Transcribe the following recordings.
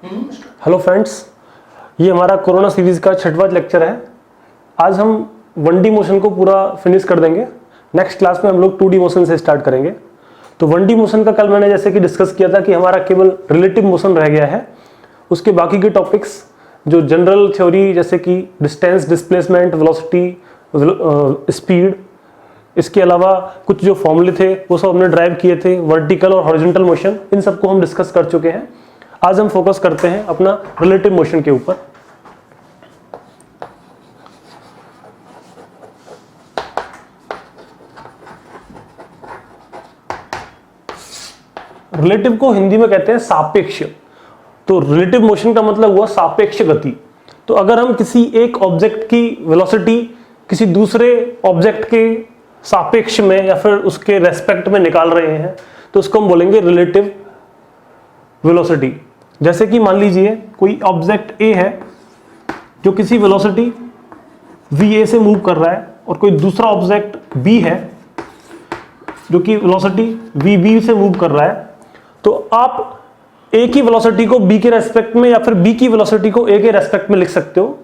Hello friends, ये हमारा corona series का 6वां लेक्चर है। आज हम 1D मोशन को पूरा फिनिश कर देंगे। नेक्स्ट क्लास में हम लोग 2D मोशन से स्टार्ट करेंगे। तो 1D मोशन का कल मैंने जैसे कि डिस्कस किया था कि हमारा केवल रिलेटिव मोशन रह गया है। उसके बाकी के टॉपिक्स जो जनरल थ्योरी जैसे कि डिस्टेंस, डिस्प्लेसमेंट, वेलोसिटी, स्पीड, इसके अलावा कुछ जो फॉर्मूले थे वो सब हमने ड्राइव किए थे, वर्टिकल और हॉरिजॉन्टल मोशन, इन सबको हम डिस्कस कर चुके हैं। आज हम फोकस करते हैं अपना रिलेटिव मोशन के ऊपर। रिलेटिव को हिंदी में कहते हैं सापेक्ष। तो रिलेटिव मोशन का मतलब हुआ सापेक्ष गति। तो अगर हम किसी एक ऑब्जेक्ट की वेलोसिटी किसी दूसरे ऑब्जेक्ट के सापेक्ष में या फिर उसके रेस्पेक्ट में निकाल रहे हैं तो उसको हम बोलेंगे रिलेटिव वेलोसिटी। जैसे कि मान लीजिए कोई ऑब्जेक्ट ए है जो किसी वेलोसिटी va से मूव कर रहा है और कोई दूसरा ऑब्जेक्ट b है जो कि वेलोसिटी vb से मूव कर रहा है। तो आप a की वेलोसिटी को b के रेस्पेक्ट में या फिर b की वेलोसिटी को a के रेस्पेक्ट में लिख सकते हो।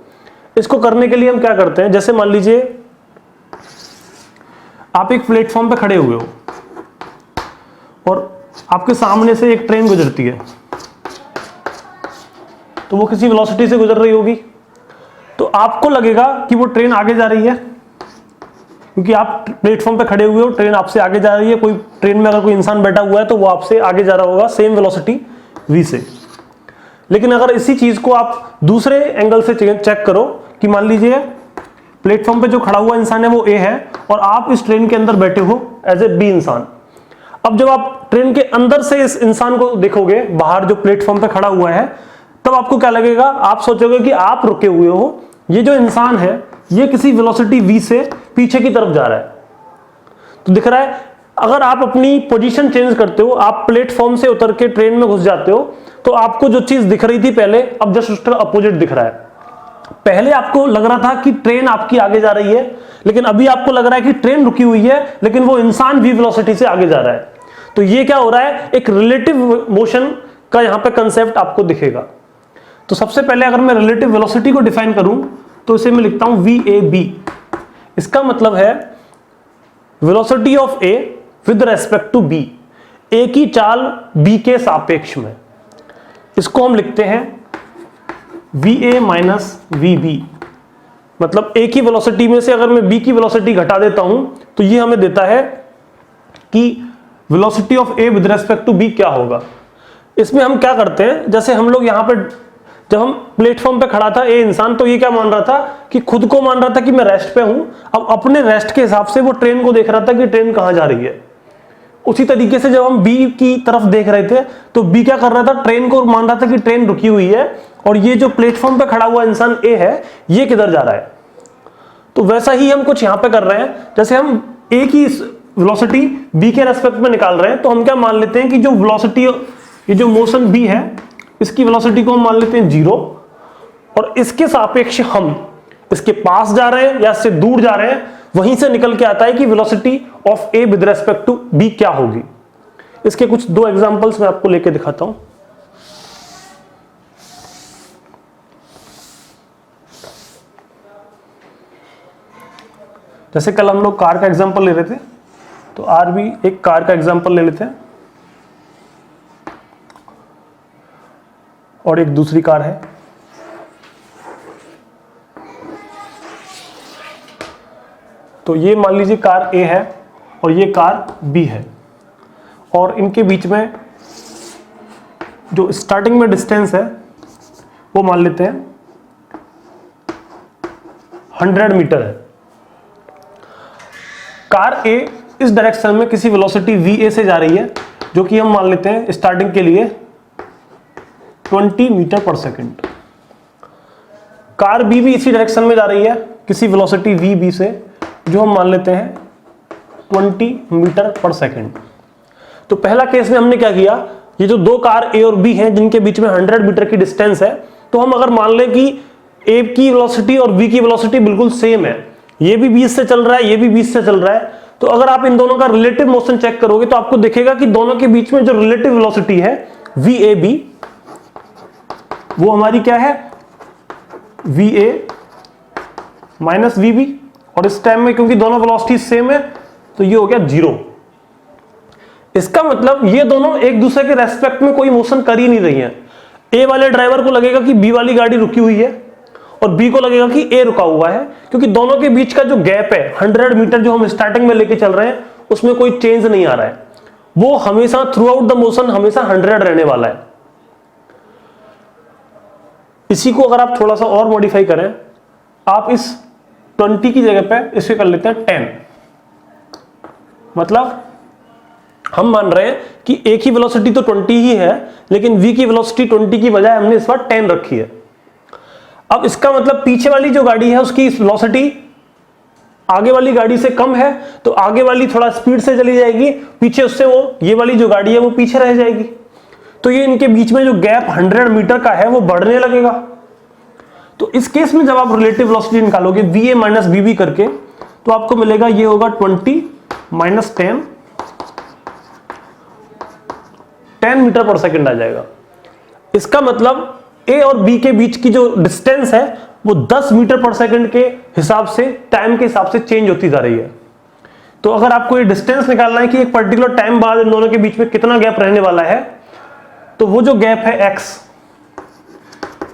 इसको करने के लिए हम क्या करते हैं, जैसे मान लीजिए आप एक प्लेटफॉर्म पे खड़े हुए हो और आपके सामने से एक ट्रेन गुजरती है, तो वो किसी वेलोसिटी से गुजर रही होगी। तो आपको लगेगा कि वो ट्रेन आगे जा रही है क्योंकि आप प्लेटफॉर्म पे खड़े हुए हो, ट्रेन आपसे आगे जा रही है। कोई ट्रेन में अगर कोई इंसान बैठा हुआ है तो वो आपसे आगे जा रहा होगा सेम वेलोसिटी v से। लेकिन अगर इसी चीज को आप दूसरे एंगल से चेक करो कि मान लीजिए प्लेटफॉर्म पे जो खड़ा हुआ इंसान है वो a है और आप इस ट्रेन के अंदर बैठे हो एज ए b इंसान। अब जब आप ट्रेन के अंदर से इस इंसान को देखोगे, बाहर जो प्लेटफॉर्म पे खड़ा हुआ है, तब आपको क्या लगेगा, आप सोचोगे कि आप रुके हुए हो, ये जो इंसान है ये किसी वेलोसिटी v से पीछे की तरफ जा रहा है। तो दिख रहा है, अगर आप अपनी पोजीशन चेंज करते हो, आप प्लेटफॉर्म से उतर के ट्रेन में घुस जाते हो, तो आपको जो चीज दिख रही थी पहले, अब जस्ट उसका अपोजिट दिख रहा है। पहले आपको लग रहा था कि ट्रेन आपकी आगे जा रही है, लेकिन अभी आपको लग रहा है कि ट्रेन रुकी हुई है लेकिन वो इंसान v वेलोसिटी से आगे जा रहा है। तो ये क्या हो रहा है, एक रिलेटिव मोशन का यहां पे कंसेप्ट आपको दिखेगा। तो सबसे पहले अगर मैं रिलेटिव वेलोसिटी को डिफाइन करूं तो इसे मैं लिखता हूं VAB। इसका मतलब है velocity of A with respect to B, A की चाल B के सापेक्ष में। इसको हम लिखते हैं VA माइनस VB। मतलब A की वेलोसिटी में से अगर मैं B की वेलोसिटी घटा देता हूं तो ये हमें देता है कि velocity of A with respect to B क्या होगा। इसमें हम क्या करते हैं, जैसे हम लोग यहां पे जब हम प्लेटफॉर्म पे खड़ा था ए इंसान, तो ये क्या मान रहा था कि खुद को मान रहा था कि मैं रेस्ट पे हूं। अब अपने रेस्ट के हिसाब से वो ट्रेन को देख रहा था कि ट्रेन कहां जा रही है। उसी तरीके से जब हम बी की तरफ देख रहे थे तो बी क्या कर रहा था, ट्रेन को मान रहा था कि ट्रेन रुकी हुई है और ये जो प्लेटफॉर्म पे खड़ा हुआ इंसान ए है ये किधर जा रहा है। तो वैसा ही हम कुछ यहां पे कर रहे हैं, जैसे हम ए की वेलोसिटी बी के रेस्पेक्ट में निकाल रहे हैं तो हम क्या मान लेते हैं कि जो वेलोसिटी, ये जो मोशन बी है इसकी वेलोसिटी को हम मान लेते हैं 0 और इसके सापेक्ष हम इसके पास जा रहे हैं या इससे दूर जा रहे हैं, वहीं से निकल के आता है कि velocity of A with respect to B क्या होगी। इसके कुछ 2 एग्जांपल्स मैं आपको लेके दिखाता हूं। जैसे कल हम लोग कार का एग्जांपल ले रहे थे, तो आज भी एक कार का एग्जांपल ले लेते हैं। और एक दूसरी कार है। तो ये मान लीजिए कार A है और ये कार B है और इनके बीच में जो स्टार्टिंग में डिस्टेंस है वो मान लेते हैं 100 मीटर है। कार A इस डायरेक्शन में किसी वेलोसिटी VA से जा रही है जो कि हम मान लेते हैं स्टार्टिंग के लिए 20 metre per second. Car B भी इसी डायरेक्शन में जा रही है किसी वेलोसिटी VB से जो हम मान लेते हैं 20 मीटर पर सेकंड। तो पहला केस में हमने क्या किया, ये जो 2 कार A और B हैं जिनके बीच में 100 मीटर की डिस्टेंस है, तो हम अगर मान लें कि A की वेलोसिटी और B की वेलोसिटी बिल्कुल सेम है, ये भी 20 से चल रहा है, ये भी 20 से चल रहा है, तो अगर आप इन दोनों का रिलेटिव मोशन चेक करोगे तो आपको दिखेगा कि दोनों के बीच में जो रिलेटिव वेलोसिटी है VAB वो हमारी क्या है, v A minus v B, और इस टाइम में क्योंकि दोनों वेलोसिटी सेम है तो ये हो गया 0। इसका मतलब ये दोनों एक दूसरे के रेस्पेक्ट में कोई मोशन कर ही नहीं रही है। ए वाले ड्राइवर को लगेगा कि बी वाली गाड़ी रुकी हुई है और बी को लगेगा कि ए रुका हुआ है, क्योंकि दोनों के बीच का जो गैप है 100 मीटर जो हम स्टार्टिंग में लेके चल रहे हैं उसमें कोई चेंज नहीं आ रहा है, वो हमेशा थ्रू आउट द मोशन हमेशा 100 रहने वाला है। इसी को अगर आप थोड़ा सा और मॉडिफाई करें, आप इस 20 की जगह पे इसे कर लेते हैं 10। मतलब हम मान रहे हैं कि ए की वेलोसिटी तो 20 ही है, लेकिन v की वेलोसिटी 20 की बजाय हमने इस बार 10 रखी है। अब इसका मतलब पीछे वाली जो गाड़ी है उसकी वेलोसिटी आगे वाली गाड़ी से कम है, तो आगे वाली थोड़ा स्पीड से चली जाएगी, पीछे उससे वो ये वाली जो गाड़ी है वो पीछे रह जाएगी। तो ये इनके बीच में जो गैप 100 मीटर का है वो बढ़ने लगेगा। तो इस केस में जब आप रिलेटिव वेलोसिटी निकालोगे v A minus B B करके, तो आपको मिलेगा ये होगा 20 माइनस 10 मीटर पर सेकंड आ जाएगा। इसका मतलब ए और बी के बीच की जो डिस्टेंस है वो 10 मीटर पर सेकंड के हिसाब से, टाइम के हिसाब से चेंज होती जा रही है। तो अगर आपको ये डिस्टेंस निकालना है कि एक पर्टिकुलर टाइम बाद इन दोनों के बीच में कितना गैप रहने वाला है, तो वो जो गैप है x,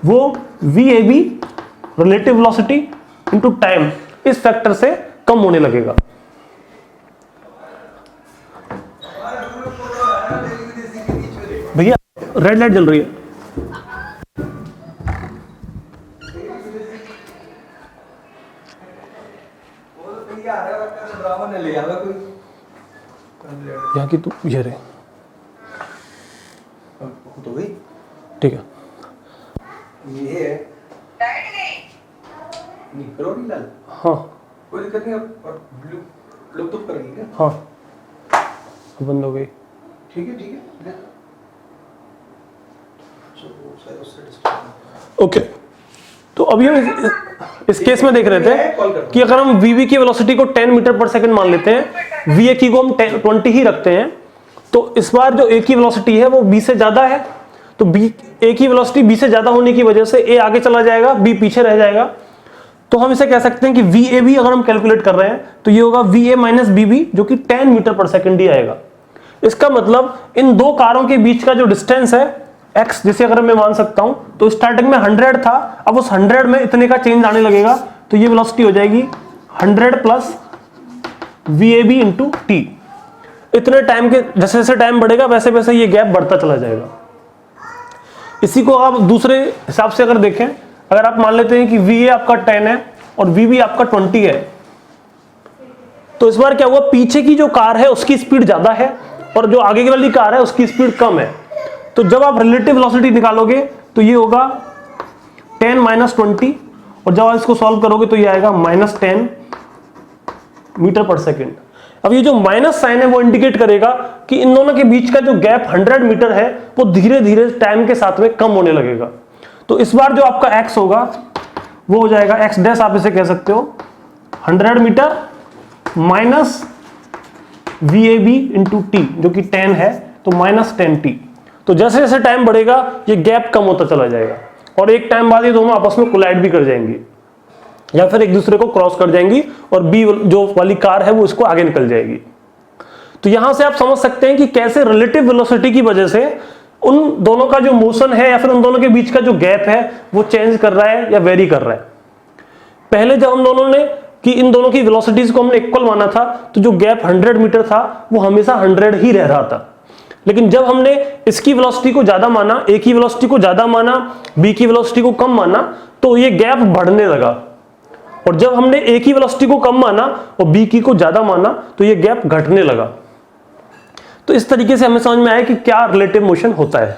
वो we A be relative velocity into time इस फैक्टर से कम होने लगेगा। भैया रेड लाइट जल रही है। यहाँ की तू ये रे तो गई, ठीक है। ये है निकलो नहीं लाल, हाँ कोई दिक्कत नहीं। और लोग तो करेंगे क्या? हाँ बंद हो गई। ठीक है ठीक है। ओके तो अभी हम इस केस में देख रहे थे कि अगर हम वीवी की वेलोसिटी को 10 मीटर पर सेकंड मान लेते हैं, वी ए की को हम 20 ही रखते हैं, तो इस बार जो ए की वेलोसिटी है वो बी से ज्यादा है, तो बी ए की वेलोसिटी बी से ज्यादा होने की वजह से ए आगे चला जाएगा, बी पीछे रह जाएगा। तो हम इसे कह सकते हैं कि वी ए बी अगर हम कैलकुलेट कर रहे हैं तो ये होगा v A minus B B, जो कि 10 मीटर पर सेकंड ही आएगा। इसका मतलब इन दो कारों के बीच का जो डिस्टेंस है x, जैसे अगर मैं मान सकता हूं तो स्टार्टिंग में 100 था, अब उस 100 में इतने का चेंज आने लगेगा, तो ये वेलोसिटी हो जाएगी 100 plus v A B into t. इतने टाइम के जैसे जैसे टाइम बढ़ेगा वैसे वैसे ये गैप बढ़ता चला जाएगा। इसी को आप दूसरे हिसाब से अगर देखें, अगर आप मान लेते हैं कि वी ए आपका 10 है और वी बी आपका 20 है, तो इस बार क्या हुआ, पीछे की जो कार है उसकी स्पीड ज्यादा है और जो आगे वाली कार है उसकी स्पीड कम है। तो जब आप रिलेटिव वेलोसिटी निकालोगे तो ये होगा 10 माइनस 20, और जब आप इसको सॉल्व करोगे तो ये आएगा माइनस 10 मीटर पर सेकेंड। अब ये जो माइनस साइन है वो इंडिकेट करेगा कि इन दोनों के बीच का जो गैप 100 मीटर है वो धीरे धीरे टाइम के साथ में कम होने लगेगा। तो इस बार जो आपका x होगा वो हो जाएगा x डैश, आप इसे कह सकते हो 100 metre minus v A B into t, जो कि 10 है, तो माइनस 10t। तो जैसे जैसे टाइम बढ़ेगा ये गैप कम होता चला जाएगा और एक टाइम बाद ये दोनों आपस में कोलाइड भी कर जाएंगी या फिर एक दूसरे को क्रॉस कर जाएंगी और बी जो वाली कार है वो इसको आगे निकल जाएगी। तो यहां से आप समझ सकते हैं कि कैसे रिलेटिव वेलोसिटी की वजह से उन दोनों का जो मोशन है या फिर उन दोनों के बीच का जो गैप है वो चेंज कर रहा है या वेरी कर रहा है। पहले जब हम दोनों ने कि इन दोनों की वेलोसिटीज को हमने इक्वल माना था तो जो गैप 100 मीटर था वो हमेशा 100 ही रह रहा था, लेकिन जब हमने इसकी वेलोसिटी को ज्यादा माना, ए की वेलोसिटी को ज्यादा माना, बी की वेलोसिटी को कम माना, तो ये गैप बढ़ने लगा। और जब हमने ए की वेलोसिटी को कम माना और बी की को ज्यादा माना तो ये गैप घटने लगा। तो इस तरीके से हमें समझ में आया कि क्या रिलेटिव मोशन होता है।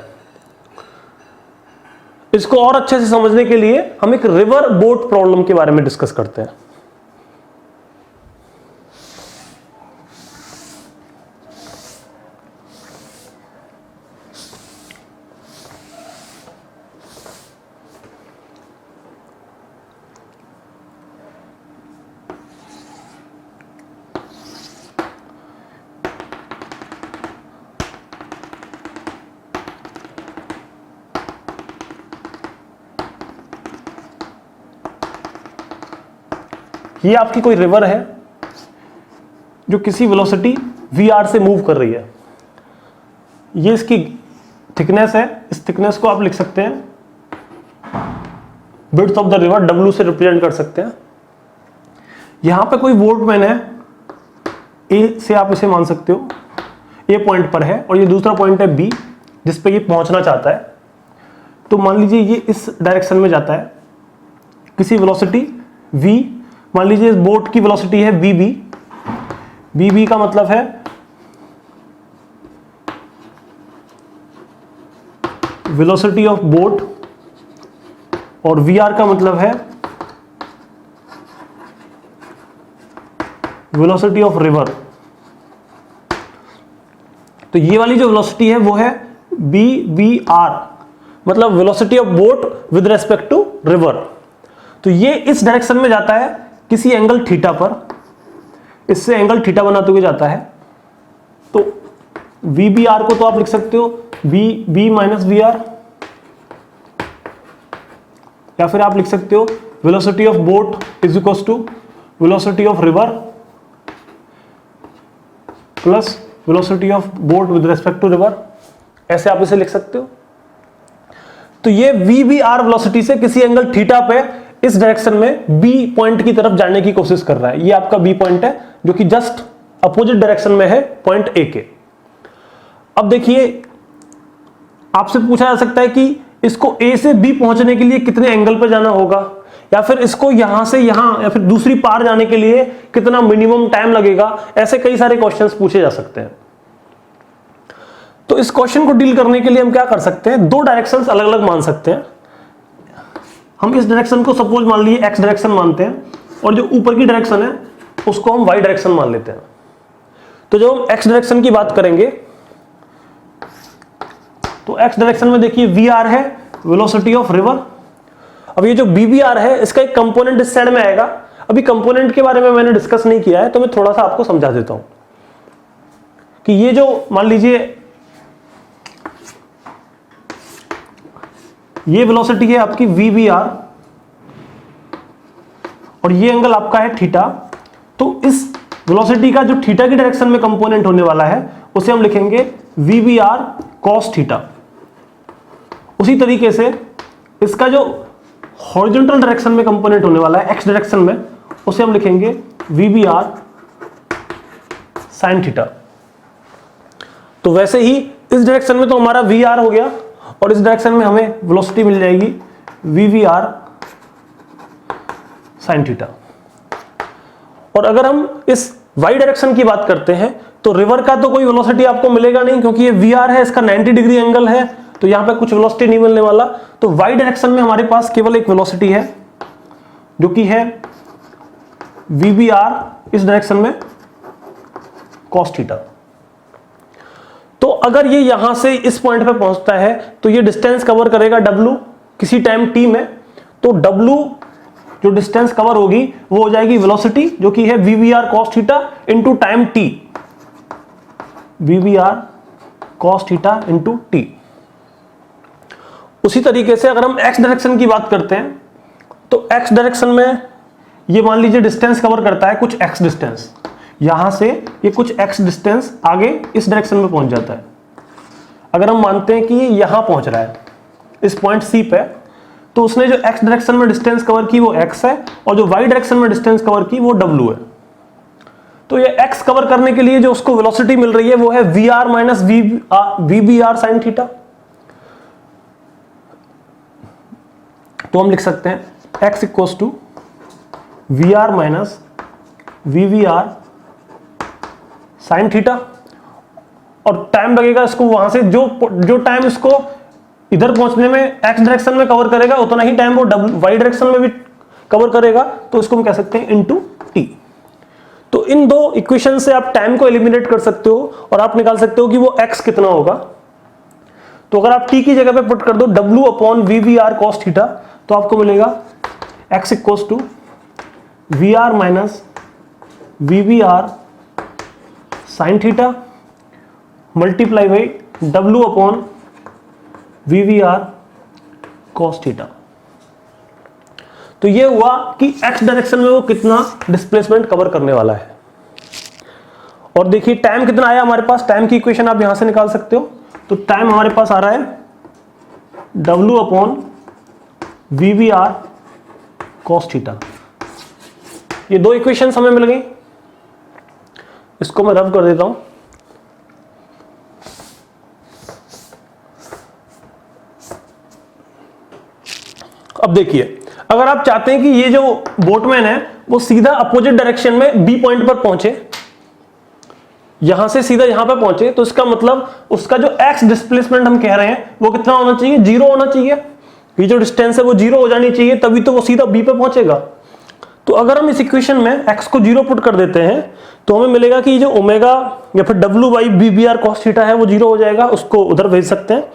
इसको और अच्छे से समझने के लिए हम एक रिवर बोट प्रॉब्लम के बारे में डिस्कस करते हैं। ये आपकी कोई रिवर है जो किसी वेलोसिटी वी से मूव कर रही है, ये इसकी थिकनेस है, इस थिकनेस को आप लिख सकते हैं width of the river, W से रिप्रेजेंट कर सकते हैं। यहां पे कोई बोटमैन है, A से आप इसे मान सकते हो, A पॉइंट पर है और ये दूसरा पॉइंट है B जिस पे ये पहुंचना चाहता है। तो मान लीजिए ये इस डायरेक्शन में जाता है किसी वेलोसिटी v, मान लीजिए इस बोट की वेलोसिटी है vb का मतलब है वेलोसिटी ऑफ बोट और vr का मतलब है वेलोसिटी ऑफ रिवर। तो ये वाली जो वेलोसिटी है वो है vbr, मतलब velocity of boat with respect to river. तो ये इस डायरेक्शन में जाता है किसी एंगल थीटा पर, इससे एंगल थीटा बनाते हुए जाता है। तो vbr को तो आप लिख सकते हो b माइनस vr, या फिर आप लिख सकते हो velocity of boat is equal to velocity of river plus velocity of boat with respect to river, ऐसे आप इसे लिख सकते हो। तो ये vbr वेलोसिटी से किसी एंगल थीटा पे इस डायरेक्शन में B पॉइंट की तरफ जाने की कोशिश कर रहा है। ये आपका B पॉइंट है जो कि जस्ट अपोजिट डायरेक्शन में है पॉइंट A के। अब देखिए, आपसे पूछा जा सकता है कि इसको A से B पहुंचने के लिए कितने एंगल पर जाना होगा, या फिर इसको यहां से यहां या फिर दूसरी पार जाने के लिए कितना मिनिमम टाइम लगेगा। ऐसे कई सारे क्वेश्चंस पूछे जा सकते हैं। तो इस क्वेश्चन को डील करने के लिए हम क्या कर सकते हैं, दो डायरेक्शंस अलग अलग मान सकते हैं। हम इस डायरेक्शन को सपोज मान लिए x डायरेक्शन मानते हैं और जो ऊपर की डायरेक्शन है उसको हम y डायरेक्शन मान लेते हैं। तो जब हम x डायरेक्शन की बात करेंगे तो x डायरेक्शन में देखिए vr है वेलोसिटी ऑफ रिवर। अब ये जो bbr है इसका एक कंपोनेंट इस साइड में आएगा। अभी कंपोनेंट के बारे में मैंने डिस्कस नहीं किया है तो मैं थोड़ा सा आपको समझा देता हूं कि ये जो मान लीजिए ये वेलोसिटी है आपकी vbr और ये एंगल आपका है थीटा। तो इस वेलोसिटी का जो थीटा की डायरेक्शन में कंपोनेंट होने वाला है उसे हम लिखेंगे vbr cos थीटा। उसी तरीके से इसका जो हॉरिजॉन्टल डायरेक्शन में कंपोनेंट होने वाला है x डायरेक्शन में उसे हम लिखेंगे vbr sin थीटा। तो वैसे ही इस डायरेक्शन में तो हमारा vr हो गया और इस डायरेक्शन में हमें वेलोसिटी मिल जाएगी vbr sin थीटा। और अगर हम इस y डायरेक्शन की बात करते हैं तो रिवर का तो कोई वेलोसिटी आपको मिलेगा नहीं क्योंकि ये vr है, इसका 90 डिग्री एंगल है, तो यहां पे कुछ वेलोसिटी नहीं मिलने वाला। तो y डायरेक्शन में हमारे पास केवल एक वेलोसिटी है जो कि है vbr इस डायरेक्शन में cos थीटा। तो अगर ये यहां से इस पॉइंट पे पहुंचता है तो ये डिस्टेंस कवर करेगा w किसी टाइम t में। तो w जो डिस्टेंस कवर होगी वो हो जाएगी वेलोसिटी जो कि है vbr cos theta into time t, vbr cos theta into t। उसी तरीके से अगर हम x डायरेक्शन की बात करते हैं तो x डायरेक्शन में ये मान लीजिए डिस्टेंस कवर करता है कुछ x डिस्टेंस, यहां से ये कुछ x डिस्टेंस आगे इस डायरेक्शन में पहुंच जाता है। अगर हम मानते हैं कि ये यहां पहुंच रहा है इस पॉइंट C पे, तो उसने जो x डायरेक्शन में डिस्टेंस कवर की वो x है और जो y डायरेक्शन में डिस्टेंस कवर की वो w है। तो ये x कवर करने के लिए जो उसको वेलोसिटी मिल रही है वो है vr minus vbr sin theta. तो हम लिख सकते हैं x equals to vr minus vbr sin theta. और टाइम लगेगा इसको वहां से जो टाइम इसको इधर पहुंचने में x डायरेक्शन में कवर करेगा उतना ही टाइम वो y डायरेक्शन में भी कवर करेगा, तो इसको हम कह सकते हैं इनटू t। तो इन दो इक्वेशन से आप टाइम को एलिमिनेट कर सकते हो और आप निकाल सकते हो कि वो x कितना होगा। तो अगर आप t की जगह पे पुट कर दो w upon vbr cos theta तो आपको मिलेगा x equals to vr minus vbr sin theta multiply by w upon vbr cos theta. तो ये हुआ कि x डायरेक्शन में वो कितना डिस्प्लेसमेंट कवर करने वाला है। और देखिए टाइम कितना आया हमारे पास, टाइम की इक्वेशन आप यहां से निकाल सकते हो। तो टाइम हमारे पास आ रहा है W upon VVR cos theta. ये दो इक्वेशन हमें मिल गई, इसको मैं रब कर देता हूं। अब देखिए, अगर आप चाहते हैं कि ये जो बोटमैन है वो सीधा अपोजिट डायरेक्शन में बी पॉइंट पर पहुंचे, यहां से सीधा यहां पर पहुंचे, तो इसका मतलब उसका जो एक्स डिस्प्लेसमेंट हम कह रहे हैं वो कितना होना चाहिए, 0 होना चाहिए। ये जो डिस्टेंस है वो 0 हो जानी चाहिए, तभी तो वो सीधा बी पे पहुंचेगा। तो अगर हम इस इक्वेशन में x को 0 पुट कर देते हैं तो हमें मिलेगा कि जो ओमेगा या फिर W by VBR cos theta है वो 0 हो जाएगा, उसको उधर भेज सकते हैं।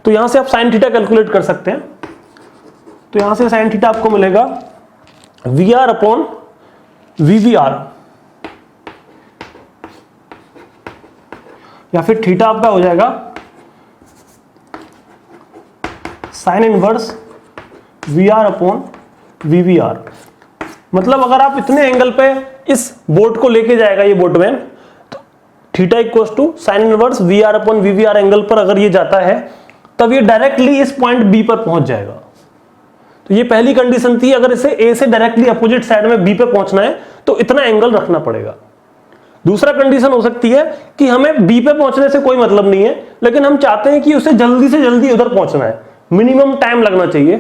तो यहां से आप साइन थीटा कैलकुलेट कर सकते हैं। तो यहां से साइन थीटा आपको मिलेगा VR अपॉन VBR, या फिर थीटा आपका हो जाएगा sign inverse VR upon VBR। मतलब अगर आप इतने एंगल पे इस बोट को लेके जाएगा ये बोटमैन, तो theta equals to sine inverse VR upon VBR angle पर अगर ये जाता है तब ये डायरेक्टली इस पॉइंट बी पर पहुंच जाएगा। तो ये पहली कंडीशन थी, अगर इसे ए से डायरेक्टली अपोजिट साइड में बी पे पहुंचना है तो इतना एंगल रखना पड़ेगा। दूसरा कंडीशन हो सकती है कि हमें बी पे पहुंचने से कोई मतलब नहीं है, लेकिन हम चाहते हैं कि उसे जल्दी से जल्दी उधर पहुंचना है, मिनिमम टाइम लगना चाहिए।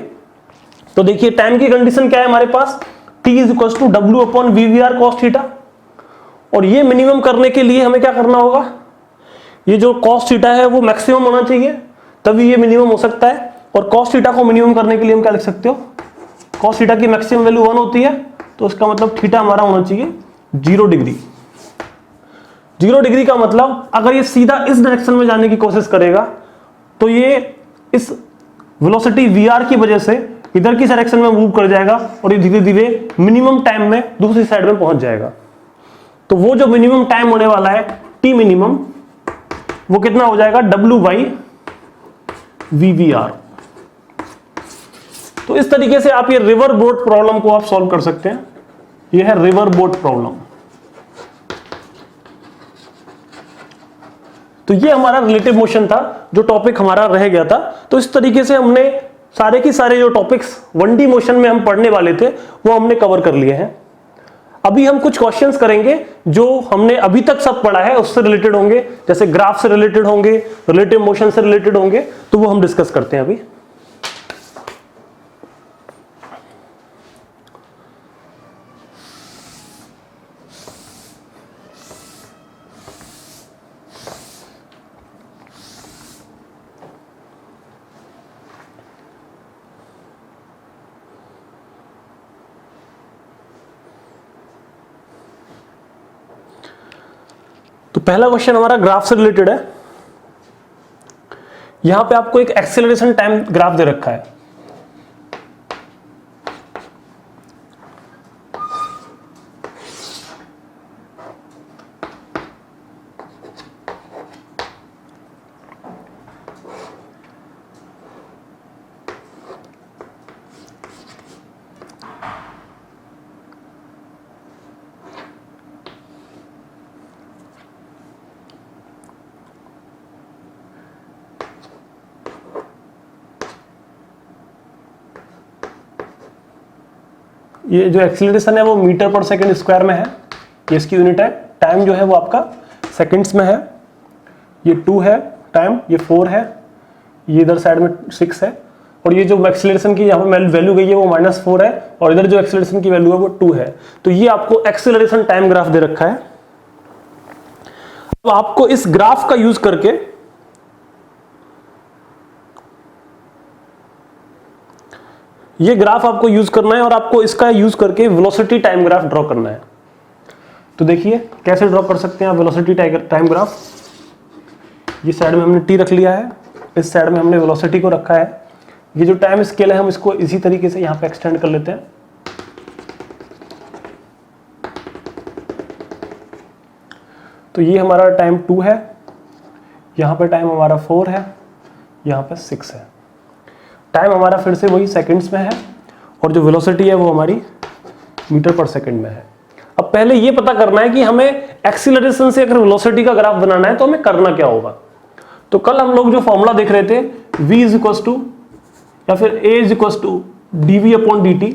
तो देखिए टाइम की कंडीशन क्या है हमारे पास, t is equal to W upon VVR cos theta. और ये मिनिमम करने के लिए हमें क्या करना होगा, ये जो cos थीटा है वो मैक्सिमम होना चाहिए, तभी ये मिनिमम हो सकता है। और cos थीटा को मिनिमम करने के लिए हम क्या लिख सकते हो, cos थीटा की मैक्सिमम वैल्यू 1 होती है, तो इसका मतलब थीटा हमारा होना चाहिए 0 डिग्री। 0 डिग्री का मतलब अगर ये सीधा इस डायरेक्शन में जाने की कोशिश करेगा तो ये इस वेलोसिटी VR की वजह से इधर की डायरेक्शन में मूव कर जाएगा और ये धीरे धीरे मिनिमम टाइम में दूसरी साइड में पहुंच जाएगा। तो वो जो मिनिमम टाइम होने वाला है t मिनिमम, वो कितना हो जाएगा, W बाई VVR। तो इस तरीके से आप ये रिवर बोट प्रॉब्लम को आप सॉल्व कर सकते हैं। ये है रिवर बोट प्रॉब्लम। तो ये हमारा रिलेटिव मोशन था, जो टॉपिक हमारा रह गया था। तो इस तरीके से हमने सारे के सारे जो टॉपिक्स 1D मोशन में हम पढ़ने वाले थे वो हमने कवर कर लिए हैं। अभी हम कुछ क्वेश्चंस करेंगे जो हमने अभी तक सब पढ़ा है उससे रिलेटेड होंगे, जैसे ग्राफ से रिलेटेड होंगे, रिलेटिव मोशन से रिलेटेड होंगे, तो वो हम डिस्कस करते हैं अभी। तो पहला क्वेश्चन हमारा ग्राफ से रिलेटेड है। यहां पे आपको एक एक्सेलरेशन टाइम ग्राफ दे रखा है। ये जो एक्सीलरेशन है वो मीटर पर सेकंड स्क्वायर में है, ये इसकी यूनिट है। टाइम जो है वो आपका सेकंड्स में है। ये 2 है टाइम, ये 4 है, ये इधर साइड में 6 है, और ये जो एक्सीलरेशन की यहाँ पे वैल्यू गई है वो -4 है, और इधर जो एक्सीलरेशन की वैल्यू है वो 2 है। तो ये आपको एक्सीलरेशन टाइम ग्राफ दे रखा है। अब आपको इस ग्राफ का यूज करके ये ग्राफ आपको यूज करना है, और आपको इसका यूज करके वेलोसिटी टाइम ग्राफ ड्रॉ करना है। तो देखिए कैसे ड्रॉ कर सकते हैं आप वेलोसिटी टाइम ग्राफ। ये साइड में हमने t रख लिया है, इस साइड में हमने वेलोसिटी को रखा है। ये जो टाइम स्केल है हम इसको इसी तरीके से यहां पे एक्सटेंड कर लेते हैं। तो ये हमारा टाइम 2 है, यहां पे टाइम हमारा 4 है, यहां पे 6 है। टाइम हमारा फिर से वही सेकंड्स में है, और जो वेलोसिटी है वो हमारी मीटर पर सेकंड में है। अब पहले ये पता करना है कि हमें एक्सीलरेशन से अगर वेलोसिटी का ग्राफ बनाना है तो हमें करना क्या होगा। तो कल हम लोग जो फॉर्मूला देख रहे थे v इज इक्वल टू या फिर a is equal to dv upon dt,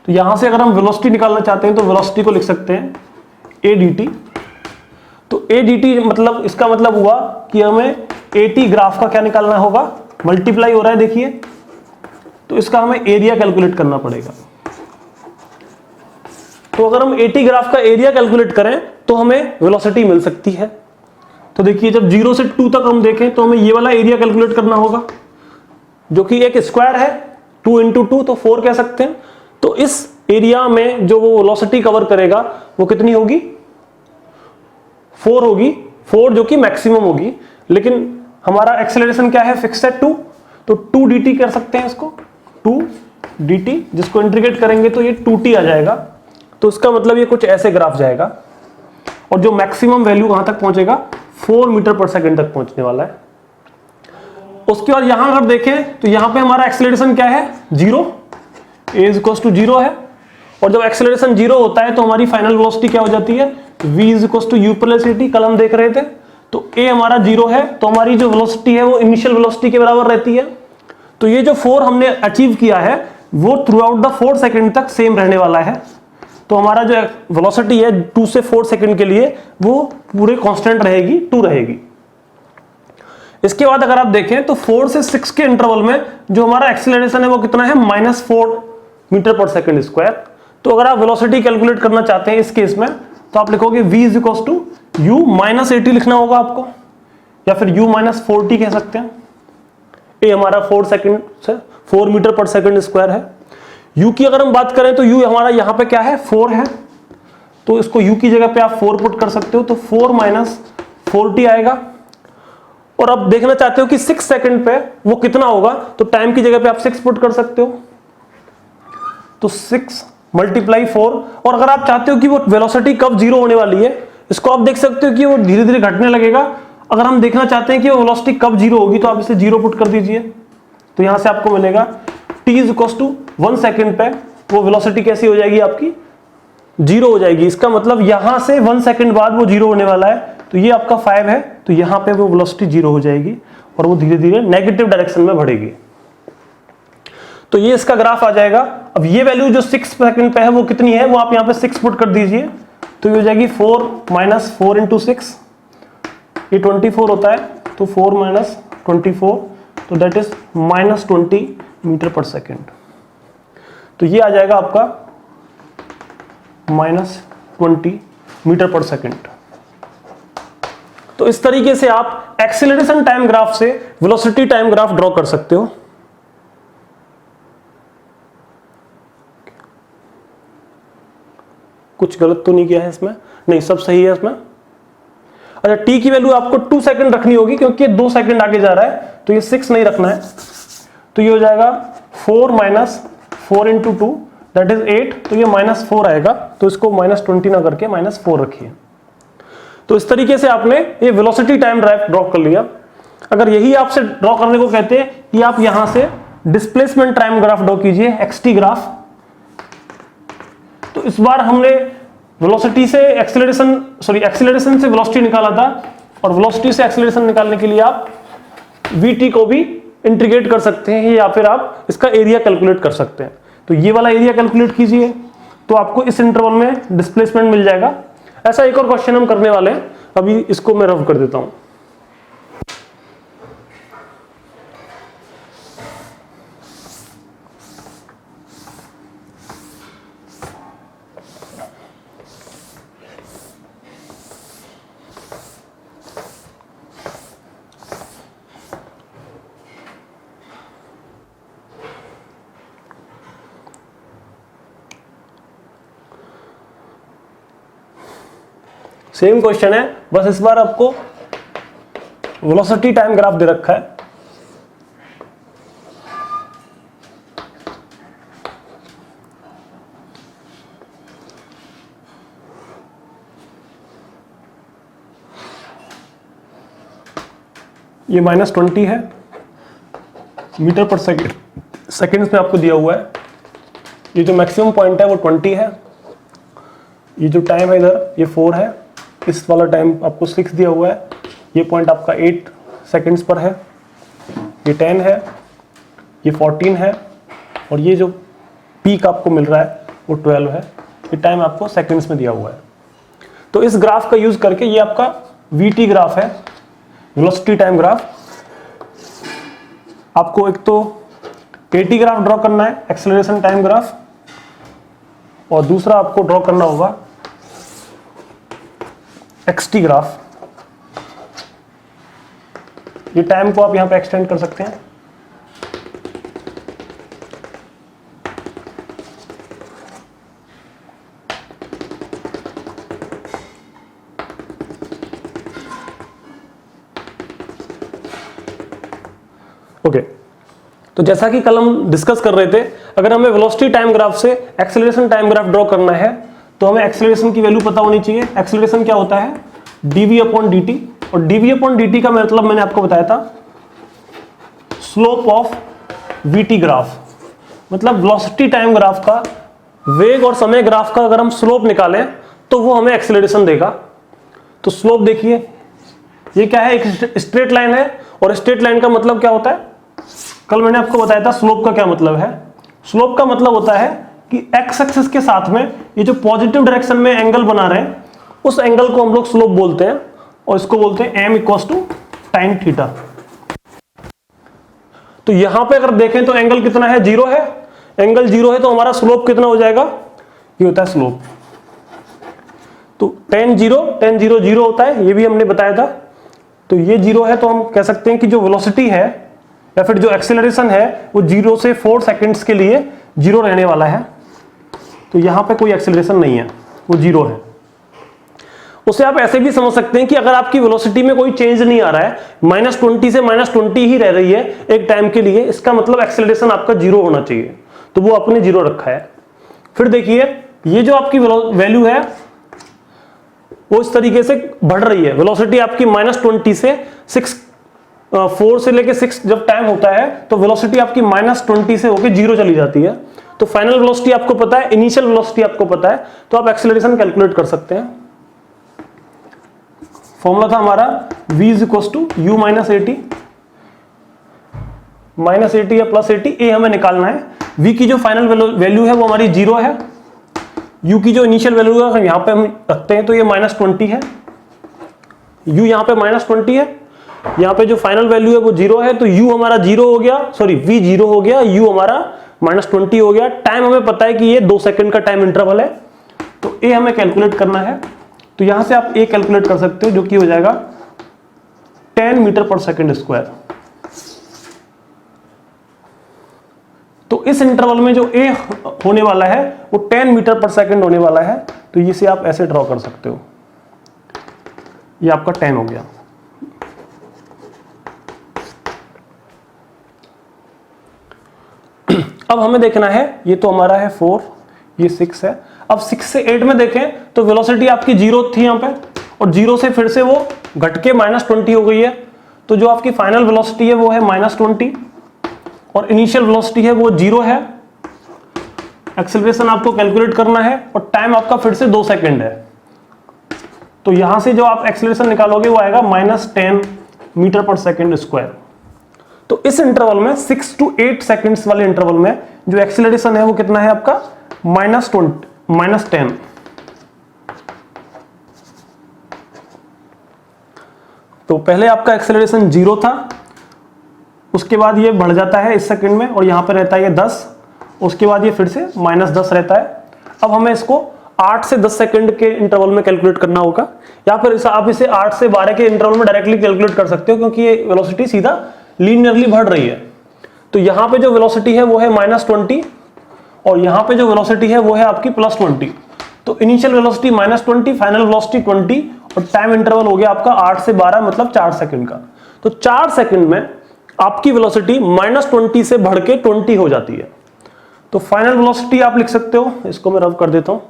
तो यहां से अगर हम वेलोसिटी निकालना चाहते हैं तो वेलोसिटी को लिख सकते हैं a dt। तो a dt मतलब इसका मतलब हुआ कि हमें at ग्राफ का क्या निकालना होगा, मल्टीप्लाई हो रहा है देखिए, तो इसका हमें एरिया कैलकुलेट करना पड़ेगा। तो अगर हम AT ग्राफ का एरिया कैलकुलेट करें तो हमें वेलोसिटी मिल सकती है। तो देखिए जब 0 से 2 तक हम देखें तो हमें ये वाला एरिया कैलकुलेट करना होगा जो कि एक स्क्वायर है, 2 इंटू 2 तो 4 कह सकते हैं। तो इस एरिया में जो वो वेलोसिटी कवर करेगा वो कितनी होगी, 4 होगी, 4 जो कि मैक्सिमम होगी। लेकिन हमारा एक्सेलरेशन क्या है, फिक्स है 2, तो 2 dt कर सकते हैं इसको, 2 dt, जिसको इंटीग्रेट करेंगे तो ये 2t आ जाएगा। तो इसका मतलब ये कुछ ऐसे ग्राफ जाएगा और जो मैक्सिमम वैल्यू कहां तक पहुंचेगा, 4 मीटर पर सेकंड तक पहुंचने वाला है। उसके बाद यहां अगर देखें तो यहां पे हमारा एक्सेलरेशन क्या है, 0, a इज इक्वल टू 0 है। और जब एक्सेलरेशन 0 होता है तो हमारी फाइनल वेलोसिटी क्या हो जाती है, v is equal to u plus at। कल हम देख रहे थे तो a हमारा 0 है तो हमारी जो वेलोसिटी है वो इनिशियल वेलोसिटी के बराबर रहती है। तो ये जो 4 हमने अचीव किया है वो थ्रू आउट द 4 सेकंड तक सेम रहने वाला है। तो हमारा जो वेलोसिटी है 2 से 4 सेकंड के लिए वो पूरे कांस्टेंट रहेगी, 2 रहेगी। इसके बाद अगर आप देखें तो 4 से 6 के इंटरवल में जो हमारा एक्सेलरेशन है वो कितना है, -4 मीटर पर सेकंड स्क्वायर। तो अगर आप वेलोसिटी कैलकुलेट करना चाहते हैं इस केस में तो आप लिखोगे v is equal to u minus 80 लिखना होगा आपको, या फिर u माइनस 40 कह सकते हैं। a हमारा 4 मीटर पर सेकंड स्क्वायर है। u की अगर हम बात करें तो u हमारा यहां पे क्या है, 4 है, तो इसको u की जगह पे आप 4 पुट कर सकते हो, तो 4 माइनस 40 आएगा। और अब देखना चाहते हो कि 6 सेकंड पे वो कितना होगा, तो टाइम की जगह पे आप 6 पुट कर सकते हो, तो 6 मल्टीप्लाई 4। और अगर आप चाहते हो कि वो वेलोसिटी कब 0 होने वाली है, इसको आप देख सकते हो कि वो धीरे धीरे घटने लगेगा। अगर हम देखना चाहते हैं कि वो वेलोसिटी कब 0 होगी तो आप इसे 0 पुट कर दीजिए, तो यहां से आपको मिलेगा t is equal to 1 second पे वो वेलोसिटी कैसी हो जाएगी, आपकी 0 हो जाएगी। इसका मतलब यहां से 1 सेकंड बाद वो 0 होने वाला है, तो ये आपका 5 है, तो यहां पे वो वेलोसिटी 0 हो जाएगी और वो धीरे धीरे नेगेटिव डायरेक्शन में बढ़ेगी। तो ये इसका ग्राफ आ जाएगा। अब ये वैल्यू जो 6 सेकंड पे है वो कितनी है, वो आप यहां पे 6 पुट कर दीजिए, तो ये हो जाएगी 4 माइनस 4 इंटू 6, ये 24 होता है, तो 4 माइनस 24, तो दैट इज माइनस 20 मीटर पर सेकेंड। तो ये आ जाएगा आपका माइनस 20 मीटर पर सेकेंड। तो इस तरीके से आप एक्सीलरेशन टाइम ग्राफ से वेलोसिटी टाइम ग्राफ ड्रॉ कर सकते हो। कुछ गलत तो नहीं किया है इसमें, नहीं सब सही है इसमें। अच्छा, t की वैल्यू आपको 2 सेकंड रखनी होगी क्योंकि 2 सेकंड आगे जा रहा है, तो ये 6 नहीं रखना है, तो ये हो जाएगा 4 माइनस 4 इंटू 2 दैट इज 8, तो ये -4 आएगा, तो इसको -20 ना करके -4 रखिए। तो इस तरीके से आपने ये वेलोसिटी टाइम ग्राफ ड्रॉ कर लिया। अगर यही आपसे ड्रॉ करने को कहते हैं कि आप यहां से डिस्प्लेसमेंट टाइम ग्राफ ड्रॉ कीजिए, xt ग्राफ, तो इस बार हमने वेलोसिटी से एक्सीलरेशन से वेलोसिटी निकाला था, और वेलोसिटी से एक्सीलरेशन निकालने के लिए आप vt को भी इंटीग्रेट कर सकते हैं, या फिर आप इसका एरिया कैलकुलेट कर सकते हैं। तो ये वाला एरिया कैलकुलेट कीजिए तो आपको इस इंटरवल में डिस्प्लेसमेंट मिल जाएगा। ऐसा एक और क्वेश्चन हम करने वाले हैं, अभी इसको मैं रफ कर देता हूं। सेम क्वेश्चन है, बस इस बार आपको वेलोसिटी टाइम ग्राफ दे रखा है। ये -20 है मीटर पर सेकेंड, सेकेंड्स में आपको दिया हुआ है। ये जो मैक्सिमम पॉइंट है वो 20 है, ये जो टाइम है इधर ये 4 है, इस वाला टाइम आपको 6 दिया हुआ है, ये पॉइंट आपका 8 सेकंड्स पर है, ये 10 है, ये 14 है, और ये जो पीक आपको मिल रहा है वो 12 है। ये टाइम आपको सेकंड्स में दिया हुआ है। तो इस ग्राफ का यूज करके ये आपका VT ग्राफ है, वेलोसिटी टाइम ग्राफ। आपको एक तो AT ग्राफ ड्रॉ करना है, एक्सेलरेशन टाइम ग्राफ, और दूसरा आपको ड्रॉ करना होगा XT ग्राफ। ये टाइम को आप यहां पे एक्सटेंड कर सकते हैं। ओके, तो जैसा कि कल हम डिस्कस कर रहे थे, अगर हमें वेलोसिटी टाइम ग्राफ से एक्सेलरेशन टाइम ग्राफ ड्रॉ करना है तो हमें एक्सेलरेशन की वैल्यू पता होनी चाहिए। एक्सेलरेशन क्या होता है? dv/dt, और dv/dt का मतलब मैंने आपको बताया था स्लोप ऑफ VT ग्राफ, मतलब वेलोसिटी टाइम ग्राफ का, वेग और समय ग्राफ का अगर हम स्लोप निकालें तो वो हमें एक्सेलरेशन देगा। तो स्लोप देखिए, ये क्या है? एक स्ट्रेट लाइन है, और स्ट्रेट लाइन का मतलब क्या होता है? कल मैंने आपको बताया था स्लोप का क्या मतलब है। स्लोप का मतलब होता है कि एक्स एक्सिस के साथ में ये जो पॉजिटिव डायरेक्शन में एंगल बना रहे हैं उस एंगल को हम लोग स्लोप बोलते हैं, और इसको बोलते हैं m = tan थीटा। तो यहां पे अगर देखें तो एंगल कितना है? 0 है। एंगल 0 है तो हमारा स्लोप कितना हो जाएगा? ये होता है स्लोप। तो tan 0 0 होता है, ये भी हमने बताया था। तो ये 0 है तो हम कह सकते हैं कि जो वेलोसिटी है या फिर जो एक्सेलरेशन है वो 0 से 4 सेकंड्स के लिए 0 रहने वाला है। तो यहां पे कोई एक्सेलरेशन नहीं है, वो 0 है। उसे आप ऐसे भी समझ सकते हैं कि अगर आपकी वेलोसिटी में कोई चेंज नहीं आ रहा है, -20 से -20 ही रह रही है एक टाइम के लिए, इसका मतलब एक्सेलरेशन आपका 0 होना चाहिए। तो वो आपने 0 रखा है। फिर देखिए, ये जो आपकी वैल्यू है वो इस तरीके से बढ़ रही है। वेलोसिटी आपकी -20 से 4 से लेके 6 जब टाइम होता है तो वेलोसिटी आपकी -20 से होके 0 चली जाती है। तो फाइनल वेलोसिटी आपको पता है, इनिशियल वेलोसिटी आपको पता है, तो आप एक्सेलरेशन कैलकुलेट कर सकते हैं। फॉर्मूला था हमारा v = u - at, -at या +at, a हमें निकालना है। v की जो फाइनल वैल्यू है वो हमारी 0 है, u की जो इनिशियल वैल्यू है यहां पे हम रखते हैं तो ये -20 है, u यहां पे -20 है, यहां पे जो फाइनल वैल्यू है वो 0 है, तो u हमारा 0 हो गया, सॉरी v 0 हो गया, u हमारा -20 हो गया। टाइम हमें पता है कि ये 2 सेकंड का टाइम इंटरवल है, तो a हमें कैलकुलेट करना है। तो यहां से आप a कैलकुलेट कर सकते हो, जो कि हो जाएगा 10 मीटर/सेकंड²। तो इस इंटरवल में जो a होने वाला है वो 10 मीटर/सेकंड होने वाला है। तो इसे आप ऐसे ड्रॉ कर सकते हो, ये आपका 10 हो गया। अब हमें देखना है, ये तो हमारा है 4, ये 6 है। अब 6 से 8 में देखें तो वेलोसिटी आपकी 0 थी यहां पे, और 0 से फिर से वो घट के -20 हो गई है। तो जो आपकी फाइनल वेलोसिटी है वो है -20, और इनिशियल वेलोसिटी है वो 0 है। एक्सेलरेशन आपको कैलकुलेट करना है, और टाइम आपका फिर से 2 सेकंड है। तो यहां से जो आप एक्सेलरेशन निकालोगे वो आएगा -10 मीटर/सेकंड²। तो इस इंटरवल में 6 to 8 सेकंड्स वाले इंटरवल में जो एक्सेलरेशन है वो कितना है आपका? -10। तो पहले आपका एक्सेलरेशन 0 था, उसके बाद ये बढ़ जाता है इस सेकंड में, और यहां पे रहता है ये 10, उसके बाद ये फिर से -10 रहता है। अब हमें इसको 8 से 10 सेकंड के इंटरवल में कैलकुलेट करना होगा, या फिर आप इसे 8 से 12 के इंटरवल में डायरेक्टली कैलकुलेट कर सकते हो, क्योंकि ये वेलोसिटी सीधा लीनियरली बढ़ रही है। तो यहां पे जो वेलोसिटी है वो है -20, और यहां पे जो वेलोसिटी है वो है आपकी +20। तो इनिशियल वेलोसिटी -20, फाइनल वेलोसिटी 20, और टाइम इंटरवल हो गया आपका 8 से 12, मतलब 4 सेकंड का। तो 4 सेकंड में आपकी वेलोसिटी -20 से बढ़ के 20 हो जाती है। तो फाइनल वेलोसिटी आप लिख सकते हो, इसको मैं रब कर देता हूं।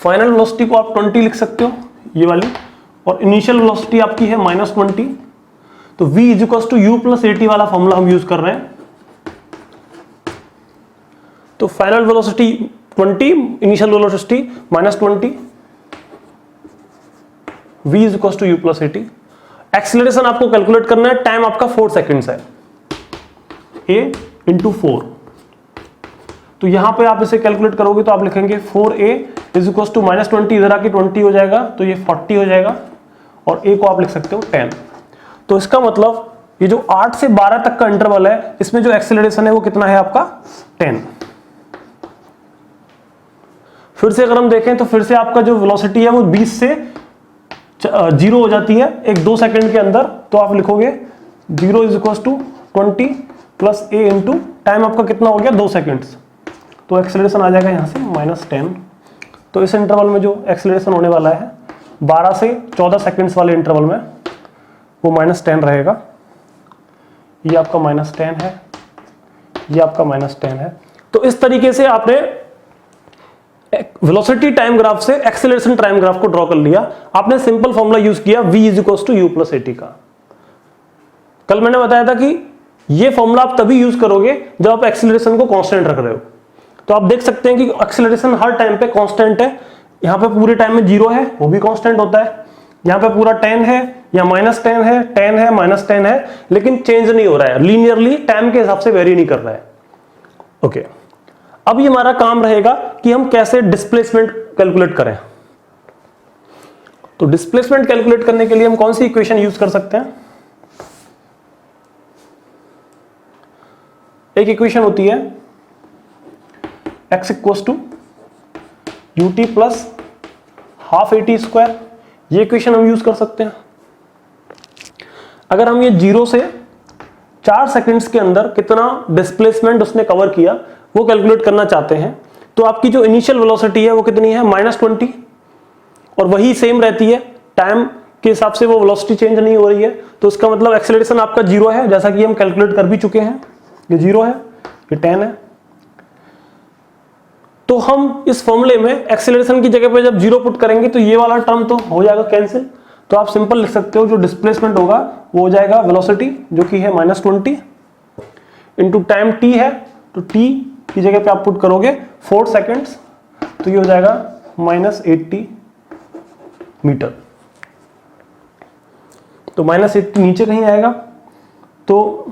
फाइनल वेलोसिटी को आप 20 लिख सकते हो, ये वाली, और इनिशियल वेलोसिटी आपकी है -20, तो v is equal to u plus a t वाला फॉर्मूला हम यूज कर रहे हैं। तो final velocity 20, initial velocity -20, v is equal to u plus a t. Acceleration आपको कैलकुलेट करना है, टाइम आपका 4 सेकेंड्स है, a इंटू 4। तो यहां पे आप इसे कैलकुलेट करोगे तो आप लिखेंगे 4a इज इक्वल टू -20, इधर आके 20 हो जाएगा तो ये 40 हो जाएगा, और a को आप लिख सकते हो 10। तो इसका मतलब ये जो 8 से 12 तक का इंटरवल है, इसमें जो एक्सेलरेशन है वो कितना है आपका 10। फिर से अगर हम देखें तो फिर से आपका जो वेलोसिटी है वो 20 से 0 हो जाती है एक 2 सेकंड के अंदर। तो आप लिखोगे 0 is equal to 20 plus a into time आपका कितना हो गया 2 सेकेंड्स, तो एक्सेलरेशन आ जाएगा यहाँ से -10। तो इस इंटरवल में जो एक्सेलरेशन होने वाला है 12 से 14 सेकेंड्स वाले इंटरवल में वो -10 रहेगा। ये आपका -10 है, ये आपका -10 है। तो इस तरीके से आपने वेलोसिटी टाइम ग्राफ से एक्सेलरेशन टाइम ग्राफ को ड्रॉ कर लिया। आपने सिंपल फॉर्मूला यूज किया v is equal to u plus a t का। कल मैंने बताया था कि ये फॉर्मूला आप तभी यूज करोगे जब आप एक्सेलरेशन को कांस्टेंट रख रहे हो। तो आप देख सकते हैं कि एक्सेलरेशन हर टाइम पे कांस्टेंट है। यहां पे पूरे टाइम में 0 है, वो भी कांस्टेंट होता है। यहां पे पूरा 10 है या -10 है, 10 है, -10 है, लेकिन चेंज नहीं हो रहा है, लीनियरली टाइम के हिसाब से वेरी नहीं कर रहा है। ओके, अब ये हमारा काम रहेगा कि हम कैसे डिस्प्लेसमेंट कैलकुलेट करें। तो डिस्प्लेसमेंट कैलकुलेट करने के लिए हम कौन सी इक्वेशन यूज कर सकते हैं? एक इक्वेशन होती है x equals to ut plus half a t square. ये इक्वेशन हम यूज कर सकते हैं। अगर हम ये 0 से 4 सेकंड्स के अंदर कितना डिस्प्लेसमेंट उसने कवर किया वो कैलकुलेट करना चाहते हैं, तो आपकी जो इनिशियल वेलोसिटी है वो कितनी है -20, और वही सेम रहती है टाइम के हिसाब से, वो वेलोसिटी चेंज नहीं हो रही है। तो इसका मतलब एक्सेलरेशन आपका 0 है, जैसा कि हम कैलकुलेट कर भी चुके हैं। ये 0 है, ये 10 है। तो हम इस फॉर्मूले में एक्सेलरेशन की जगह पे जब 0 पुट करेंगे तो ये वाला टर्म तो हो जाएगा कैंसिल। तो आप सिंपल लिख सकते हो जो डिस्प्लेसमेंट होगा वो हो जाएगा वेलोसिटी जो कि है -20 इंटू टाइम t है, तो t की जगह पे आप पुट करोगे 4 सेकेंड्स, तो ये हो जाएगा -80 मीटर। तो -80 नीचे कहीं आएगा। तो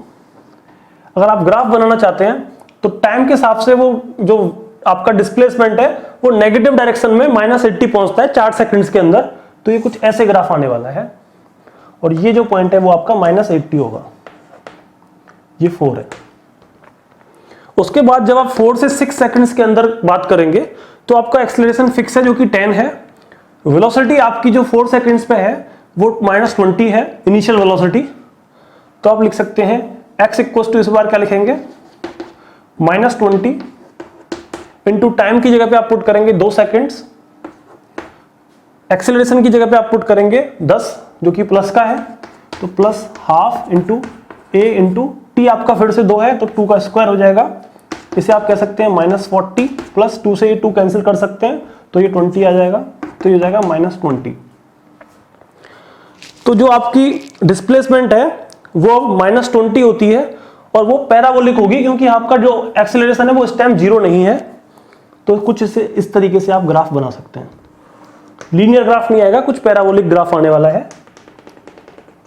अगर आप ग्राफ बनाना चाहते हैं तो टाइम के हिसाब से वो जो आपका डिस्प्लेसमेंट है वो नेगेटिव डायरेक्शन में -80 पहुंचता है 4 सेकंड्स के अंदर। तो ये कुछ ऐसे ग्राफ आने वाला है, और ये जो पॉइंट है वो आपका -80 होगा, ये 4 है। उसके बाद जब आप 4 से 6 सेकंड्स के अंदर बात करेंगे तो आपका एक्सेलरेशन फिक्स है जो कि 10 है। वेलोसिटी आपकी जो 4 सेकंड्स पे है वो -20 है इनिशियल वेलोसिटी। तो आप लिख सकते हैं x इक्वल टू, इस बार क्या लिखेंगे -20 इंटू टाइम की जगह पे आप पुट करेंगे 2 सेकंड्स, एक्सेलरेशन की जगह पे आप पुट करेंगे 10 जो कि प्लस का है, तो plus half into a into T आपका फिर से 2 है तो 2 का स्क्वायर हो जाएगा। इसे आप कह सकते हैं -40 प्लस 2 से ये 2 कैंसिल कर सकते हैं तो ये 20 आ जाएगा, तो ये हो जाएगा -20। तो जो आपकी डिस्प्लेसमेंट है वो -20 होती है, और वो पैराबोलिक होगी क्योंकि आपका जो एक्सेलरेशन है वो इस टाइम 0 नहीं है। तो कुछ इस तरीके से आप ग्राफ बना सकते हैं। लीनियर ग्राफ नहीं आएगा, कुछ पैराबोलिक ग्राफ आने वाला है,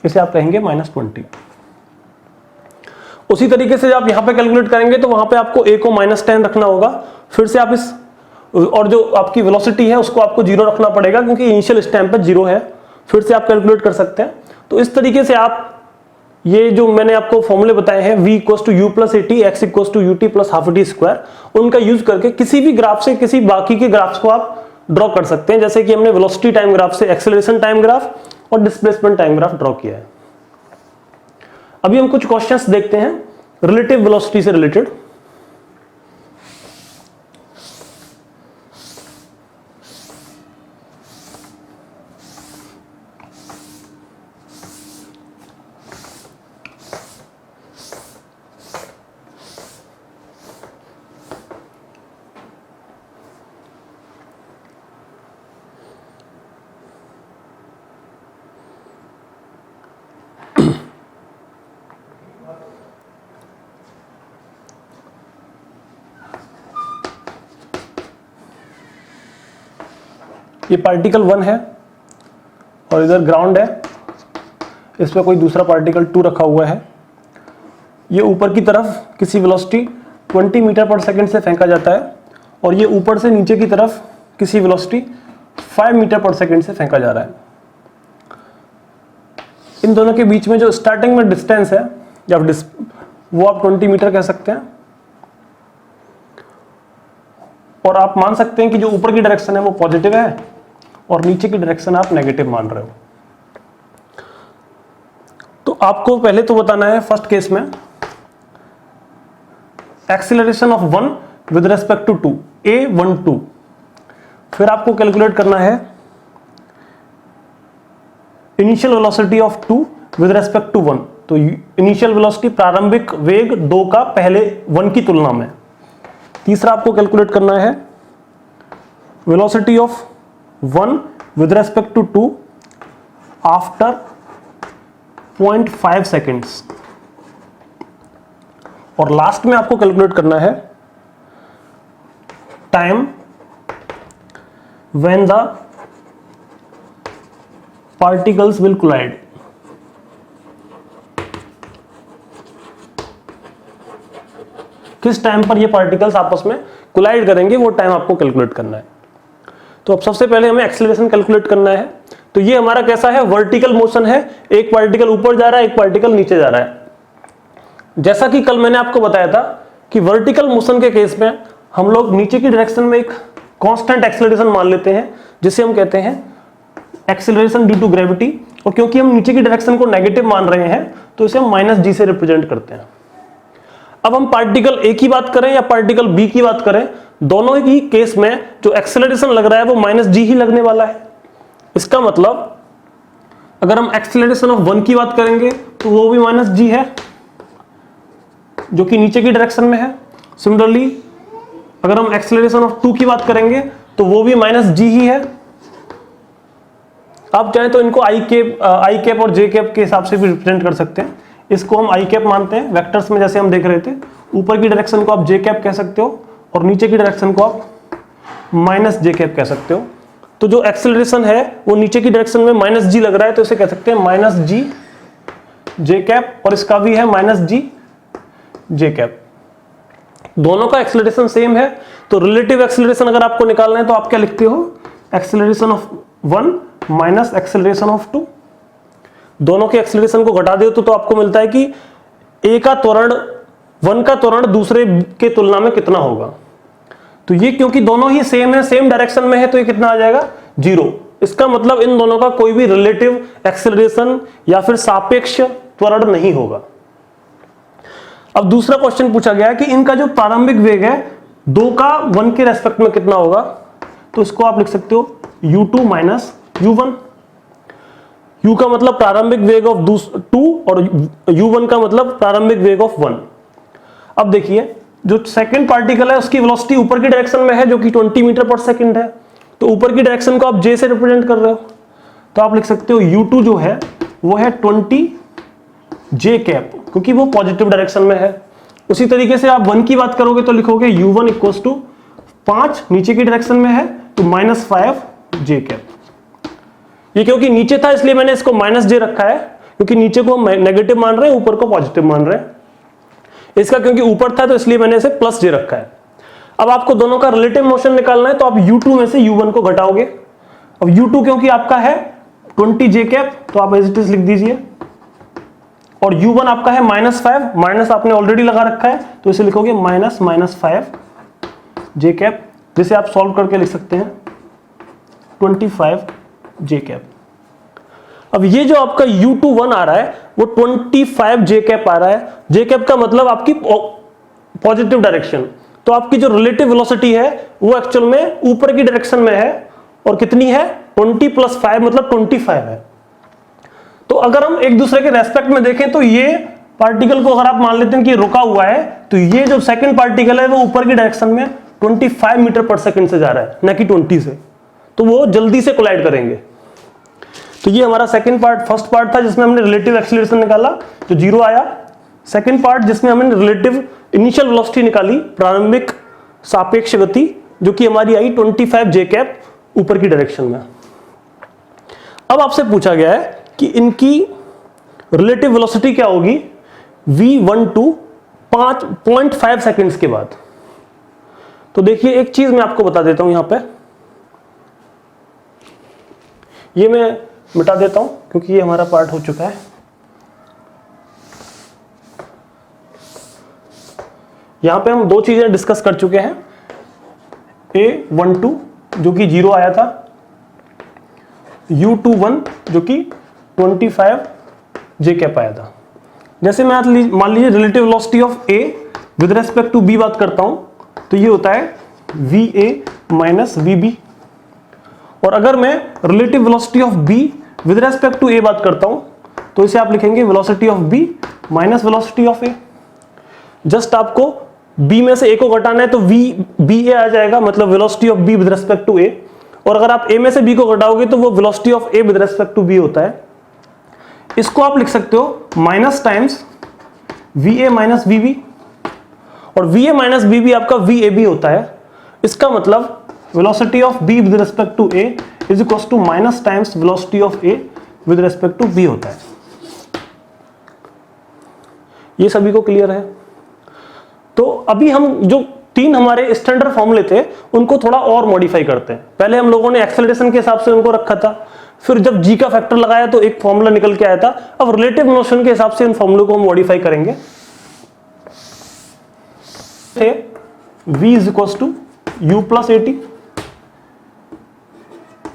इसे आप कहेंगे -20। उसी तरीके से आप यहां पे कैलकुलेट करेंगे तो वहां पे आपको a को -10 रखना होगा। फिर से आप इस, और जो आपकी वेलोसिटी है उसको आपको 0 रखना पड़ेगा क्योंकि इनिशियल इस टाइम पे 0 है। फिर से आप कैलकुलेट कर सकते हैं। तो इस तरीके से आप ये जो मैंने आपको फॉर्मूले बताए हैं v equals to u plus a t, x equals to ut plus half a t square, उनका यूज करके किसी भी ग्राफ से किसी बाकी के ग्राफ्स को आप ड्रॉ कर सकते हैं। जैसे कि हमने वेलोसिटी टाइम ग्राफ से एक्सेलरेशन टाइम ग्राफ और डिस्प्लेसमेंट टाइम ग्राफ ड्रॉ किया है। अभी हम कुछ क्वेश्चंस देखते हैं रिलेटिव वेलोसिटी से रिलेटेड। ये पार्टिकल 1 है और इधर ग्राउंड है, इस पर कोई दूसरा पार्टिकल 2 रखा हुआ है। ये ऊपर की तरफ किसी वेलोसिटी 20 मीटर पर सेकंड से फेंका जाता है और ये ऊपर से नीचे की तरफ किसी वेलोसिटी 5 मीटर पर सेकंड से फेंका जा रहा है। इन दोनों के बीच में जो स्टार्टिंग में डिस्टेंस है या वो आप 20 मीटर कह सकते हैं और आप मान सकते हैं कि जो ऊपर की डायरेक्शन है वो पॉजिटिव है और नीचे की डायरेक्शन आप नेगेटिव मान रहे हो। तो आपको पहले तो बताना है फर्स्ट केस में acceleration of 1 with respect to 2 a12, फिर आपको कैलकुलेट करना है initial velocity of 2 with respect to 1। तो इनिशियल वेलोसिटी प्रारंभिक वेग 2 का पहले 1 की तुलना में। तीसरा आपको कैलकुलेट करना है velocity of 1 with respect to 2 after 0.5 seconds. और लास्ट में आपको कैलकुलेट करना है time when the particles will collide. किस टाइम पर ये पार्टिकल्स आपस में कोलाइड करेंगे वो टाइम आपको कैलकुलेट करना है। तो अब सबसे पहले हमें एक्सीलरेशन कैलकुलेट करना है। तो ये हमारा कैसा है, वर्टिकल मोशन है, एक पार्टिकल ऊपर जा रहा है, एक पार्टिकल नीचे जा रहा है। जैसा कि कल मैंने आपको बताया था कि वर्टिकल मोशन के केस में हम लोग नीचे की डायरेक्शन में एक कांस्टेंट एक्सीलरेशन मान लेते हैं जिसे हम कहते हैं एक्सीलरेशन ड्यू टू ग्रेविटी। और क्योंकि हम नीचे की डायरेक्शन को नेगेटिव मान रहे हैं तो इसे हम -g से रिप्रेजेंट करते हैं। अब हम पार्टिकल ए की बात करें या पार्टिकल बी की बात करें, दोनों ही केस में जो एक्सीलरेशन लग रहा है वो -g ही लगने वाला है। इसका मतलब अगर हम एक्सीलरेशन ऑफ 1 की बात करेंगे तो वो भी -g है जो कि नीचे की डायरेक्शन में है। सिमिलरली अगर हम एक्सीलरेशन ऑफ 2 की बात करेंगे तो वो भी -g ही है। आप चाहें तो इनको आई कैप और जे कैप के हिसाब से भी रिप्रेजेंट कर सकते हैं। इसको हम आई कैप मानते हैं वेक्टर्स में, जैसे हम देख रहे थे। ऊपर की डायरेक्शन को आप जे कैप कह सकते हो और नीचे की डायरेक्शन को आप -j कैप कह सकते हो। तो जो एक्सीलरेशन है वो नीचे की डायरेक्शन में -g लग रहा है तो इसे कह सकते हैं -g j कैप, और इसका भी है -g j कैप। दोनों का एक्सीलरेशन सेम है। तो रिलेटिव एक्सीलरेशन अगर आपको निकालना है तो आप क्या लिखते हो, acceleration of 1 minus acceleration of 2। दोनों के एक्सीलरेशन को घटा दो तो आपको मिलता है कि ए का त्वरण 1 का त्वरण दूसरे के तुलना में कितना होगा। तो ये क्योंकि दोनों ही सेम है, सेम डायरेक्शन में है, तो ये कितना आ जाएगा 0। इसका मतलब इन दोनों का कोई भी रिलेटिव एक्सीलरेशन या फिर सापेक्ष त्वरण नहीं होगा। अब दूसरा क्वेश्चन पूछा गया कि इनका जो प्रारंभिक वेग है 2 का 1 के रेस्पेक्ट में कितना होगा। तो इसको आप लिख सकते हो u2 माइनस u1। u का मतलब प्रारंभिक वेग ऑफ 2 और u1 का मतलब प्रारंभिक वेग ऑफ 1। अब देखिए जो सेकंड पार्टिकल है उसकी वेलोसिटी ऊपर की डायरेक्शन में है जो कि 20 मीटर पर सेकंड है। तो ऊपर की डायरेक्शन को आप j से रिप्रेजेंट कर रहे हो तो आप लिख सकते हो u2 जो है वो है 20 j कैप, क्योंकि वो पॉजिटिव डायरेक्शन में है। उसी तरीके से आप 1 की बात करोगे तो लिखोगे u1 इक्वल्स टू 5 नीचे की डायरेक्शन में है तो -5 j कैप। ये क्योंकि नीचे था इसलिए मैंने इसको -j रखा है, क्योंकि नीचे को हम नेगेटिव मान रहे हैं, ऊपर को पॉजिटिव मान रहे हैं। इसका क्योंकि ऊपर था तो इसलिए मैंने इसे +j रखा है। अब आपको दोनों का रिलेटिव मोशन निकालना है तो आप u2 में से u1 को घटाओगे। अब u2 क्योंकि आपका है 20 j कैप तो आप एज इट इज लिख दीजिए, और u1 आपका है -5, माइनस आपने ऑलरेडी लगा रखा है तो इसे लिखोगे -5 j कैप, जिसे आप सॉल्व करके लिख सकते हैं 25 j कैप। अब ये जो आपका u21 आ रहा है वो 25 j कैप आ रहा है। j कैप का मतलब आपकी पॉजिटिव डायरेक्शन। तो आपकी जो रिलेटिव वेलोसिटी है वो एक्चुअल में ऊपर की डायरेक्शन में है और कितनी है 20 + 5 मतलब 25 है। तो अगर हम एक दूसरे के रेस्पेक्ट में देखें तो ये पार्टिकल को अगर आप मान लेते हैं कि ये रुका हुआ है तो ये जो सेकंड पार्टिकल है वो ऊपर की डायरेक्शन में 25 मीटर पर सेकंड से जा रहा है, न कि 20 से। तो वो जल्दी से कोलाइड करेंगे। तो ये हमारा फर्स्ट पार्ट था जिसमें हमने रिलेटिव एक्सीलरेशन निकाला जो 0 आया। सेकंड पार्ट जिसमें हमने रिलेटिव इनिशियल वेलोसिटी निकाली, प्रारंभिक सापेक्ष गति, जो कि हमारी आई 25 j कैप, ऊपर की डायरेक्शन में। अब आपसे पूछा गया है कि इनकी रिलेटिव वेलोसिटी क्या होगी v12 5.5 सेकंड्स के बाद। तो देखिए एक चीज मैं आपको बता देता हूं यहां पे, ये मैं मिटा देता हूं क्योंकि ये हमारा पार्ट हो चुका है। यहां पे हम दो चीजें डिस्कस कर चुके हैं, a12 जो कि 0 आया था, u21 जो कि 25 j कैप आया था। जैसे मैं मान लीजिए relative velocity of a with respect to b बात करता हूं तो ये होता है va माइनस vb, और अगर मैं relative velocity of b with respect to a बात करता हूं तो इसे आप लिखेंगे velocity of b minus velocity of a। Just आपको b में से a को घटाना है तो ba आ जाएगा, मतलब velocity of b with respect to a, और अगर आप a में से b को घटाओगे तो वो velocity of a with respect to b होता है। इसको आप लिख सकते हो minus times va minus vb, और va माइनस vb आपका vab होता है। इसका मतलब velocity of b with respect to a is equals to minus times velocity of a with respect to b होता है। ये सभी को क्लियर है? तो अभी हम जो तीन हमारे स्टैंडर्ड फॉर्मूले थे उनको थोड़ा और मॉडिफाई करते हैं। पहले हम लोगों ने एक्सेलरेशन के हिसाब से उनको रखा था, फिर जब g का फैक्टर लगाया तो एक फॉर्मूला निकल के आया था। अब रिलेटिव मोशन के हिसाब से इन फॉर्मूलों को हम मॉडिफाई करेंगे। v is equals to u plus at,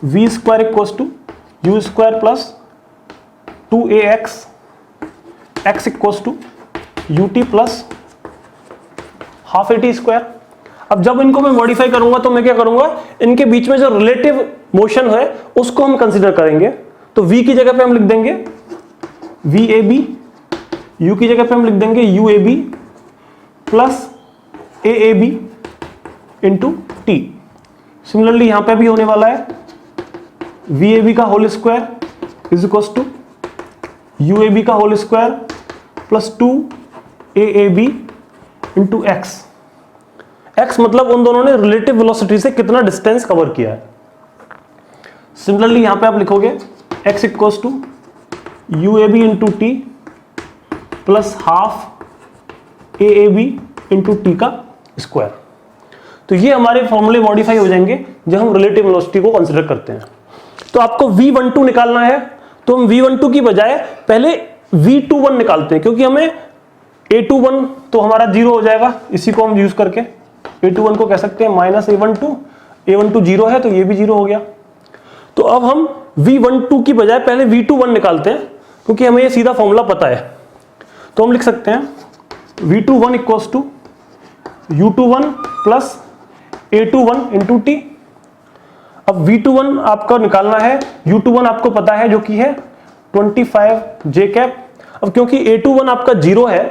v square equals to u square plus 2ax, x equals to ut plus half at square. अब जब इनको मैं मॉडिफाई करूंगा तो मैं क्या करूंगा, इनके बीच में जो रिलेटिव मोशन है उसको हम कंसीडर करेंगे। तो v की जगह पे हम लिख देंगे vab, u की जगह पे हम लिख देंगे uab plus aab into t। Similarly यहां पे भी होने वाला है vab का whole square is equals to uab का whole square plus 2aab into x। x मतलब उन दोनों ने रिलेटिव वेलोसिटी से कितना डिस्टेंस कवर किया है। सिमिलरली यहां पे आप लिखोगे x equals to uab into t plus half aab into t का स्क्वायर। तो ये हमारे फॉर्मूले मॉडिफाई हो जाएंगे जब हम रिलेटिव वेलोसिटी को कंसीडर करते हैं। तो आपको v12 निकालना है तो हम v12 की बजाय पहले v21 निकालते हैं, क्योंकि हमें a21 तो हमारा 0 हो जाएगा, इसी को हम यूज करके a21 को कह सकते हैं माइनस a12, a12 0 है तो ये भी 0 हो गया। तो अब हम v12 की बजाय पहले v21 निकालते हैं क्योंकि हमें ये सीधा फॉर्मूला पता है। तो हम लिख सकते हैं v21 equals to u21 plus a21 into t. अब v21 आपका निकालना है, u21 आपको पता है जो कि है 25 j कैप। अब क्योंकि a21 आपका 0 है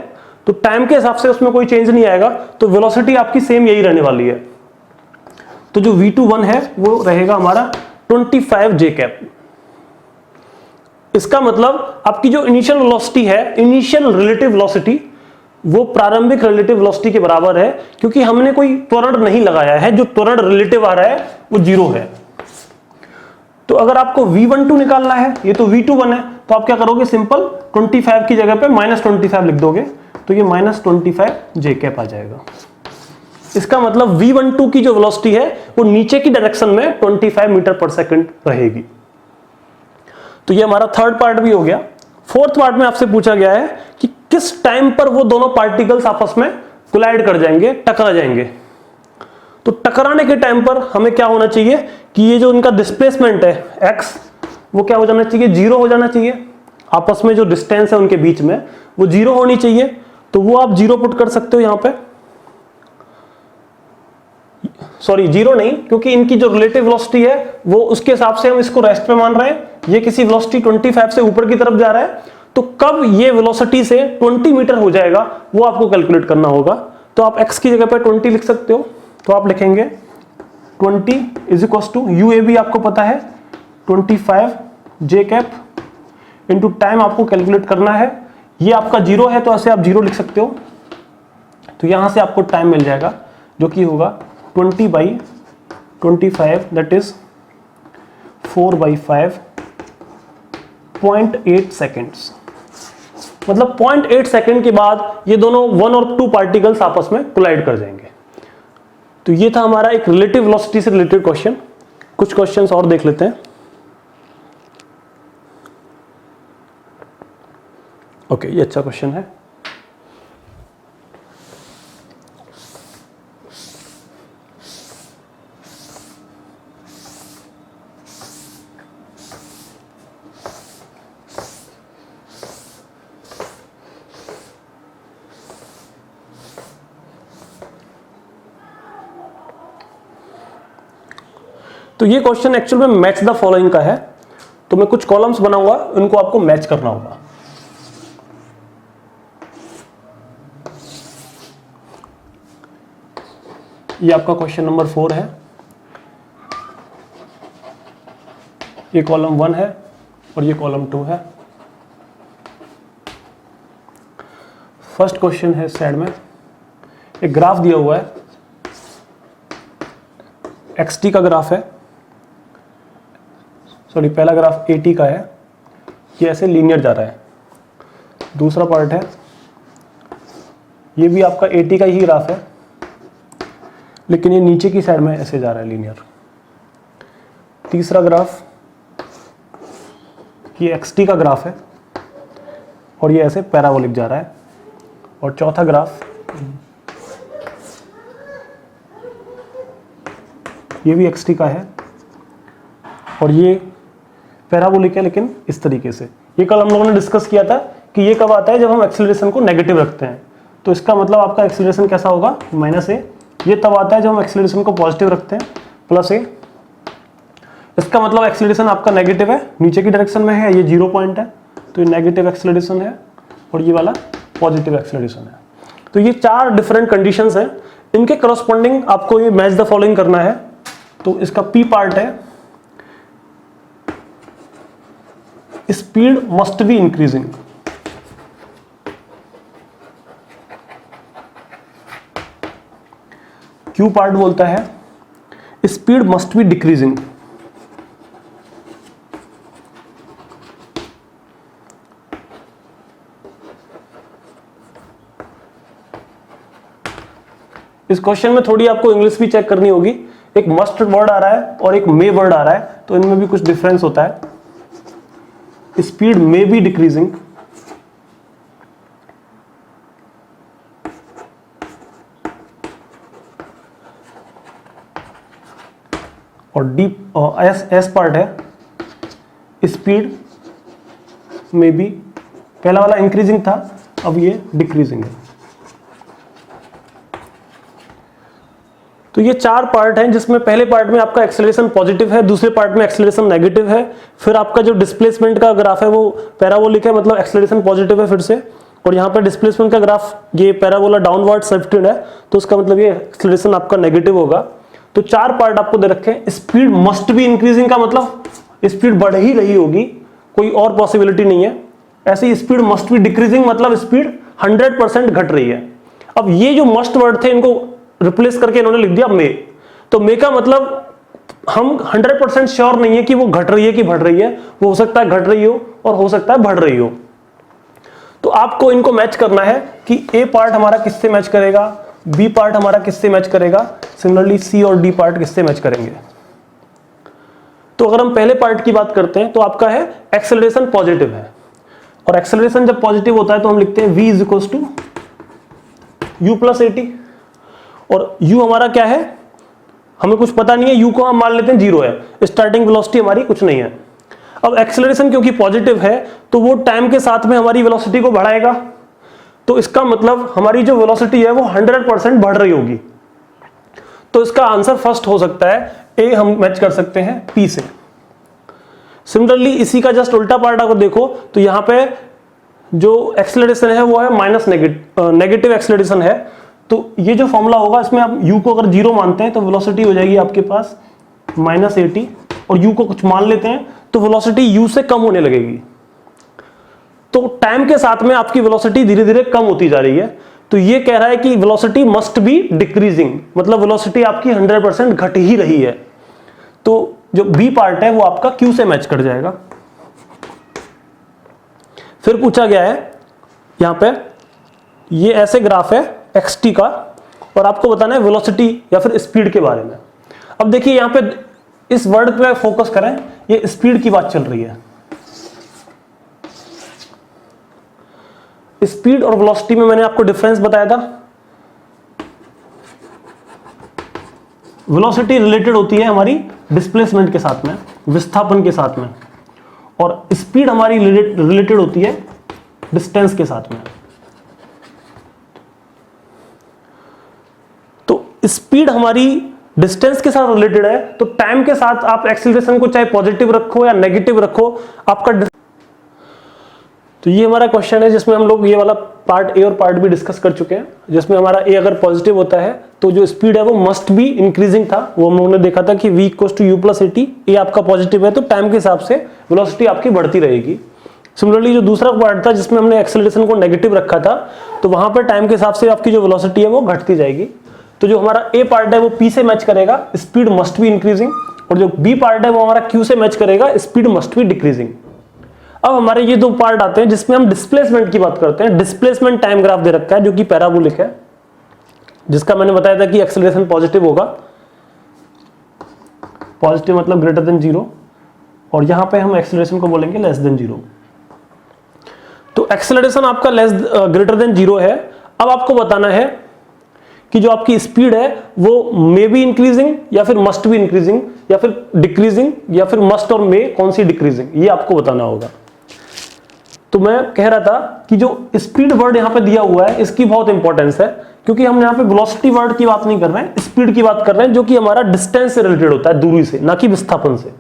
तो टाइम के हिसाब से उसमें कोई चेंज नहीं आएगा, तो वेलोसिटी आपकी सेम यही रहने वाली है। तो जो v21 है वो रहेगा हमारा 25 j कैप। इसका मतलब आपकी जो इनिशियल वेलोसिटी है, इनिशियल रिलेटिव वेलोसिटी, वो प्रारंभिक रिलेटिव वेलोसिटी के बराबर है, क्योंकि हमने कोई त्वरण नहीं लगाया है। जो त्वरण रिलेटिव आ रहा है वो 0 है। तो अगर आपको v12 निकालना है, ये तो v21 है, तो आप क्या करोगे, सिंपल 25 की जगह पे -25 लिख दोगे, तो ये -25 j कैप आ जाएगा। इसका मतलब v12 की जो वेलोसिटी है वो नीचे की डायरेक्शन में 25 मीटर पर सेकंड रहेगी। तो ये हमारा थर्ड पार्ट भी हो गया। फोर्थ पार्ट में आपसे पूछा गया है कि किस टाइम पर वो दोनों पार्टिकल्स आपस में कोलाइड कर जाएंगे, टकरा जाएंगे। तो टकराने के टाइम पर हमें क्या होना चाहिए कि ये जो उनका डिस्प्लेसमेंट है x, वो क्या हो जाना चाहिए, 0 हो जाना चाहिए। आपस में जो डिस्टेंस है उनके बीच में वो 0 होनी चाहिए। तो वो आप 0 पुट कर सकते हो यहां पे, सॉरी 0 नहीं, क्योंकि इनकी जो रिलेटिव वेलोसिटी है वो उसके हिसाब से हम इसको रेस्ट पे मान रहे हैं। ये किसी वेलोसिटी 25 से ऊपर की तरफ जा रहा है, तो कब ये वेलोसिटी से 20 मीटर हो जाएगा वो आपको कैलकुलेट करना होगा। तो आप x की जगह पे 20 लिख सकते हो। तो आप लिखेंगे 20 इज इक्वल्स टू uab आपको पता है 25 j कैप इंटू टाइम आपको कैलकुलेट करना है। ये आपका 0 है तो ऐसे आप 0 लिख सकते हो। तो यहां से आपको टाइम मिल जाएगा जो कि होगा 20/25 दैट इज 4/5 0.8 सेकेंड्स। मतलब 0.8 सेकेंड के बाद ये दोनों 1 और 2 पार्टिकल्स आपस में कोलाइड कर जाएंगे। तो ये था हमारा एक रिलेटिव वेलोसिटी से रिलेटेड क्वेश्चन। कुछ क्वेश्चंस और देख लेते हैं। ओके, ये अच्छा क्वेश्चन है। तो ये क्वेश्चन एक्चुअल में मैच द फॉलोइंग का है। तो मैं कुछ कॉलम्स बनाऊंगा, उनको आपको मैच करना होगा। ये आपका क्वेश्चन नंबर 4 है। ये कॉलम 1 है और ये कॉलम 2 है। फर्स्ट क्वेश्चन है साइड में एक ग्राफ दिया हुआ है, xt का ग्राफ है, सॉरी पहला ग्राफ 80 का है, ये ऐसे लीनियर जा रहा है। दूसरा पार्ट है, ये भी आपका 80 का ही ग्राफ है, लेकिन ये नीचे की साइड में ऐसे जा रहा है लीनियर। तीसरा ग्राफ ये xt का ग्राफ है और ये ऐसे पैराबोलिक जा रहा है। और चौथा ग्राफ ये भी xt का है और ये पैराबोलिक है, लेकिन इस तरीके से। ये कल हम लोगों ने डिस्कस किया था कि ये कब आता है, जब हम एक्सेलरेशन को नेगेटिव रखते हैं। तो इसका मतलब आपका एक्सेलरेशन कैसा होगा, -a। ये तब आता है जब हम एक्सेलरेशन को पॉजिटिव रखते हैं, +a। इसका मतलब एक्सेलरेशन आपका नेगेटिव है, नीचे की डायरेक्शन में है, ये 0 पॉइंट है, तो ये नेगेटिव एक्सेलरेशन है और ये वाला पॉजिटिव एक्सेलरेशन है। तो ये 4 डिफरेंट कंडीशंस हैं, इनके करस्पॉन्डिंग आपको ये मैच द फॉलोइंग करना है। तो इसका P पार्ट है, speed must be increasing. Q part बोलता है स्पीड मस्ट बी डिक्रीजिंग। इस क्वेश्चन में थोड़ी आपको इंग्लिश भी चेक करनी होगी। एक मस्ट वर्ड आ रहा है और एक मे वर्ड आ रहा है, तो इनमें भी कुछ डिफरेंस होता है। स्पीड मे बी डिक्रीजिंग और एस पार्ट है स्पीड में भी, पहला वाला इंक्रीजिंग था, अब ये डिक्रीजिंग है। तो ये 4 पार्ट हैं, जिसमें पहले पार्ट में आपका एक्सेलरेशन पॉजिटिव है, दूसरे पार्ट में एक्सेलरेशन नेगेटिव है, फिर आपका जो डिस्प्लेसमेंट का ग्राफ है वो पैराबोलिक है, मतलब एक्सेलरेशन पॉजिटिव है फिर से, और यहाँ पर डिस्प्लेसमेंट का ग्राफ ये पैराबोला डाउनवर्ड शिफ्टेड है, तो उसका मतलब ये एक्सेलरेशन आपका नेगेटिव होगा। तो 4 पार्ट आपको दे रखे हैं। स्पीड मस्ट बी इंक्रीजिंग का मतलब स्पीड बढ़ ही रही होगी, कोई और पॉसिबिलिटी नहीं है। ऐसे ही स्पीड मस्ट बी डिक्रीजिंग मतलब स्पीड 100% घट रही है। अब ये जो मस्ट वर्ड थे इनको रिप्लेस करके इन्होंने लिख दिया मे। तो मे का मतलब हम 100% श्योर नहीं है कि वो घट रही है कि बढ़ रही है, वो हो सकता है घट रही हो और हो सकता है बढ़ रही हो। तो आपको इनको मैच करना है कि ए पार्ट हमारा किससे मैच करेगा, बी पार्ट हमारा किससे मैच करेगा, सिमिलरली सी और डी पार्ट किससे मैच करेंगे। तो अगर हम पहले पार्ट की बात करते हैं तो आपका है एक्सेलरेशन पॉजिटिव है, और एक्सेलरेशन जब पॉजिटिव होता है तो हम लिखते हैं v = u + at, और u हमारा क्या है, हमें कुछ पता नहीं है, u को हम मान लेते हैं 0 है, स्टार्टिंग वेलोसिटी हमारी कुछ नहीं है। अब एक्सेलरेशन क्योंकि पॉजिटिव है तो वो टाइम के साथ में हमारी वेलोसिटी को बढ़ाएगा, तो इसका मतलब हमारी जो वेलोसिटी है वो 100% बढ़ रही होगी। तो इसका आंसर फर्स्ट हो सकता है ए, हम मैच कर सकते हैं पी से। सिमिलरली इसी का जस्ट उल्टा पार्ट अगर देखो तो यहां पे जो एक्सेलरेशन है वो है माइनस नेगेटिव एक्सेलरेशन है, तो ये जो फॉर्मूला होगा इसमें आप u को अगर 0 मानते हैं तो वेलोसिटी हो जाएगी आपके पास -80, और u को कुछ मान लेते हैं तो वेलोसिटी u से कम होने लगेगी। तो टाइम के साथ में आपकी वेलोसिटी धीरे धीरे कम होती जा रही है। तो ये कह रहा है कि वेलोसिटी मस्ट बी डिक्रीजिंग, मतलब वेलोसिटी आपकी 100% घट ही रही है। तो जो बी पार्ट है वो आपका क्यू से मैच कर जाएगा। फिर पूछा गया है यहां पे, ये ऐसे ग्राफ है xt का और आपको बताना है वेलोसिटी या फिर स्पीड के बारे में। अब देखिए यहां पे इस वर्ड पे फोकस करें, ये स्पीड की बात चल रही है। स्पीड और वेलोसिटी में मैंने आपको डिफरेंस बताया था। वेलोसिटी रिलेटेड होती है हमारी डिस्प्लेसमेंट के साथ में, विस्थापन के साथ में, और स्पीड हमारी रिलेटेड होती है डिस्टेंस के साथ में। तो स्पीड हमारी डिस्टेंस के साथ रिलेटेड है, तो टाइम के साथ आप एक्सीलरेशन को चाहे पॉजिटिव रखो या नेगेटिव रखो, आपका तो ये हमारा क्वेश्चन है जिसमें हम लोग ये वाला पार्ट ए और पार्ट बी डिस्कस कर चुके हैं, जिसमें हमारा ए अगर पॉजिटिव होता है तो जो स्पीड है वो मस्ट बी इंक्रीजिंग था, वो हम लोगों ने देखा था कि v = u + at। ए आपका पॉजिटिव है तो टाइम के हिसाब से वेलोसिटी आपकी बढ़ती रहेगी। सिमिलरली जो दूसरा पार्ट था जिसमें हमने एक्सेलरेशन को नेगेटिव रखा था, तो वहां पर टाइम के हिसाब से आपकी जो वेलोसिटी है वो घटती जाएगी। तो जो हमारा ए पार्ट है वो पी से मैच करेगा, स्पीड मस्ट बी इंक्रीजिंग, और जो बी पार्ट है वो हमारा क्यू से मैच करेगा, स्पीड मस्ट बी डिक्रीजिंग। अब हमारे ये दो पार्ट आते हैं जिसमें हम डिस्प्लेसमेंट की बात करते हैं। डिस्प्लेसमेंट टाइम ग्राफ दे रखा है जो कि पैराबोलिक है, जिसका मैंने बताया था कि एक्सेलरेशन पॉजिटिव होगा, पॉजिटिव मतलब ग्रेटर देन 0, और यहां पे हम एक्सेलरेशन को बोलेंगे लेस देन 0। तो एक्सेलरेशन आपका ग्रेटर देन 0 है। अब आपको बताना है कि जो आपकी स्पीड है वो मे बी इंक्रीजिंग या फिर मस्ट बी इंक्रीजिंग या फिर डिक्रीजिंग या फिर मस्ट और मे कौन सी डिक्रीजिंग, ये आपको बताना होगा। तो मैं कह रहा था कि जो स्पीड वर्ड यहां पे दिया हुआ है इसकी बहुत इंपॉर्टेंस है, क्योंकि हम यहां पे वेलोसिटी वर्ड की बात नहीं कर रहे हैं, स्पीड की बात कर रहे हैं, जो कि हमारा डिस्टेंस से रिलेटेड होता है, दूरी से, ना कि विस्थापन से।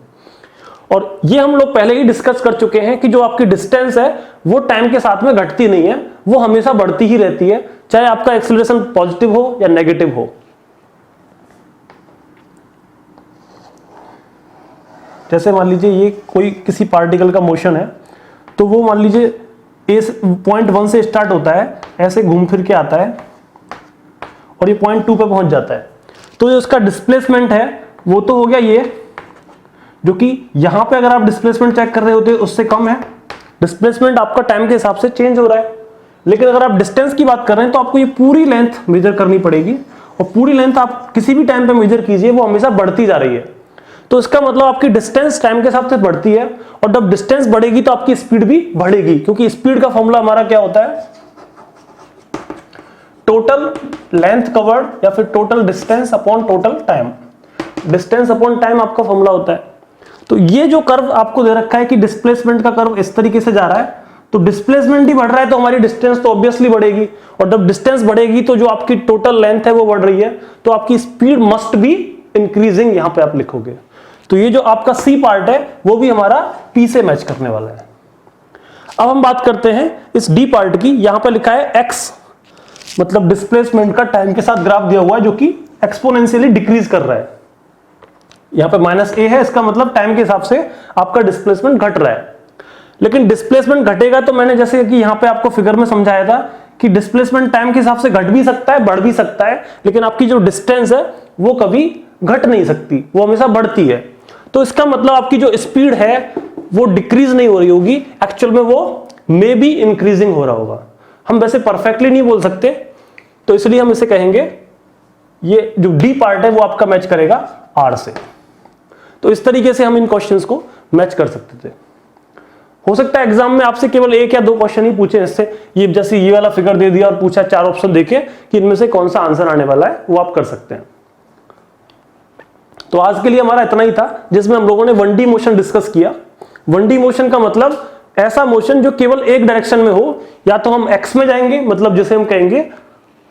और ये हम लोग पहले ही डिस्कस कर चुके हैं कि जो आपकी डिस्टेंस है वो टाइम के साथ में घटती नहीं है, वो हमेशा बढ़ती ही रहती है, चाहे आपका एक्सेलरेशन पॉजिटिव हो या नेगेटिव हो। जैसे मान लीजिए ये कोई किसी पार्टिकल का मोशन है, तो वो मान लीजिए पॉइंट 1 से स्टार्ट होता है, ऐसे घूम फिर के आता है और ये पॉइंट 2 पे पहुंच जाता है। तो जो इसका डिस्प्लेसमेंट है वो तो हो गया ये, जो कि यहां पे अगर आप डिस्प्लेसमेंट चेक कर रहे होते उससे कम है। डिस्प्लेसमेंट आपका टाइम के हिसाब से चेंज हो रहा है, लेकिन अगर आप डिस्टेंस की बात कर रहे हैं तो आपको ये पूरी लेंथ मेजर करनी पड़ेगी, और पूरी लेंथ आप किसी भी टाइम पे मेजर कीजिए वो हमेशा बढ़ती जा रही है। तो इसका मतलब आपकी डिस्टेंस टाइम के हिसाब से बढ़ती है, और जब डिस्टेंस बढ़ेगी तो आपकी स्पीड भी बढ़ेगी, क्योंकि स्पीड का फॉर्मूला हमारा क्या होता है, टोटल लेंथ कवर्ड या फिर total distance upon total time. Distance upon time आपका फॉर्मूला होता है। तो ये जो कर्व आपको दे रखा है कि डिस्प्लेसमेंट का कर्व इस तरीके से जा रहा है, तो डिस्प्लेसमेंट ही बढ़ रहा है तो हमारी डिस्टेंस तो ऑब्वियसली बढ़ेगी, और जब डिस्टेंस बढ़ेगी तो जो आपकी टोटल लेंथ है वो बढ़ रही है, तो आपकी स्पीड मस्ट बी इंक्रीजिंग, यहां पे आप लिखोगे। तो ये जो आपका सी पार्ट है वो भी हमारा पी से मैच करने वाला है। अब हम बात करते हैं इस डी पार्ट की। यहां पे लिखा है एक्स, मतलब डिस्प्लेसमेंट का टाइम के साथ ग्राफ दिया हुआ है जो कि एक्सपोनेंशियली डिक्रीज कर रहा है। यहां पे -a है, इसका मतलब टाइम के हिसाब से आपका डिस्प्लेसमेंट घट रहा है। लेकिन डिस्प्लेसमेंट घटेगा तो मैंने जैसे कि यहां पे आपको फिगर में समझाया था कि डिस्प्लेसमेंट टाइम के हिसाब से घट भी सकता है, बढ़ भी सकता है, लेकिन आपकी जो डिस्टेंस है वो कभी घट नहीं सकती, वो हमेशा बढ़ती है। तो इसका मतलब आपकी जो स्पीड है वो डिक्रीज नहीं हो रही होगी, एक्चुअल में वो मे बी इंक्रीजिंग हो रहा होगा। हम वैसे परफेक्टली नहीं बोल सकते, तो इसलिए हम इसे कहेंगे ये जो डी पार्ट है वो आपका मैच करेगा आर से। तो इस तरीके से हम इन क्वेश्चंस को मैच कर सकते थे। हो सकता है एग्जाम में आपसे केवल 1 या 2 क्वेश्चन ही पूछे इससे, ये जैसे ये वाला फिगर दे दिया और पूछा 4 ऑप्शन देके कि इनमें से कौन सा आंसर आने वाला है, वो आप कर सकते हैं। तो आज के लिए हमारा इतना ही था, जिसमें हम लोगों ने 1D मोशन डिस्कस किया। 1D मोशन का मतलब ऐसा मोशन जो केवल एक डायरेक्शन में हो, या तो हम एक्स में जाएंगे, मतलब जैसे हम कहेंगे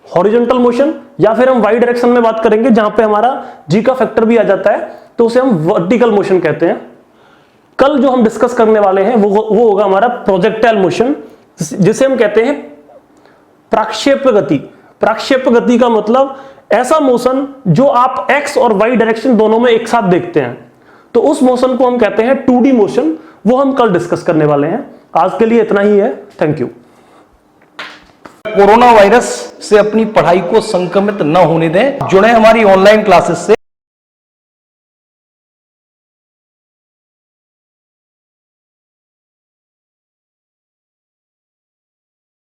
हॉरिजॉन्टल मोशन, या फिर हम वाई डायरेक्शन में बात करेंगे जहां पे हमारा जी का फैक्टर भी आ जाता है, तो उसे हम वर्टिकल मोशन कहते हैं। कल जो हम डिस्कस करने वाले हैं वो होगा हमारा प्रोजेक्टाइल मोशन, जिसे हम कहते हैं प्रक्षेप्य गति। प्रक्षेप्य गति का मतलब ऐसा मोशन जो आप एक्स और वाई डायरेक्शन दोनों में एक साथ देखते हैं, तो उस मोशन को हम कहते हैं 2D मोशन। वो हम कल डिस्कस करने वाले हैं। आज के लिए इतना ही है, थैंक यू। कोरोना वायरस से अपनी पढ़ाई को संक्रमित न होने दें, जुड़े हमारी ऑनलाइन क्लासेस से।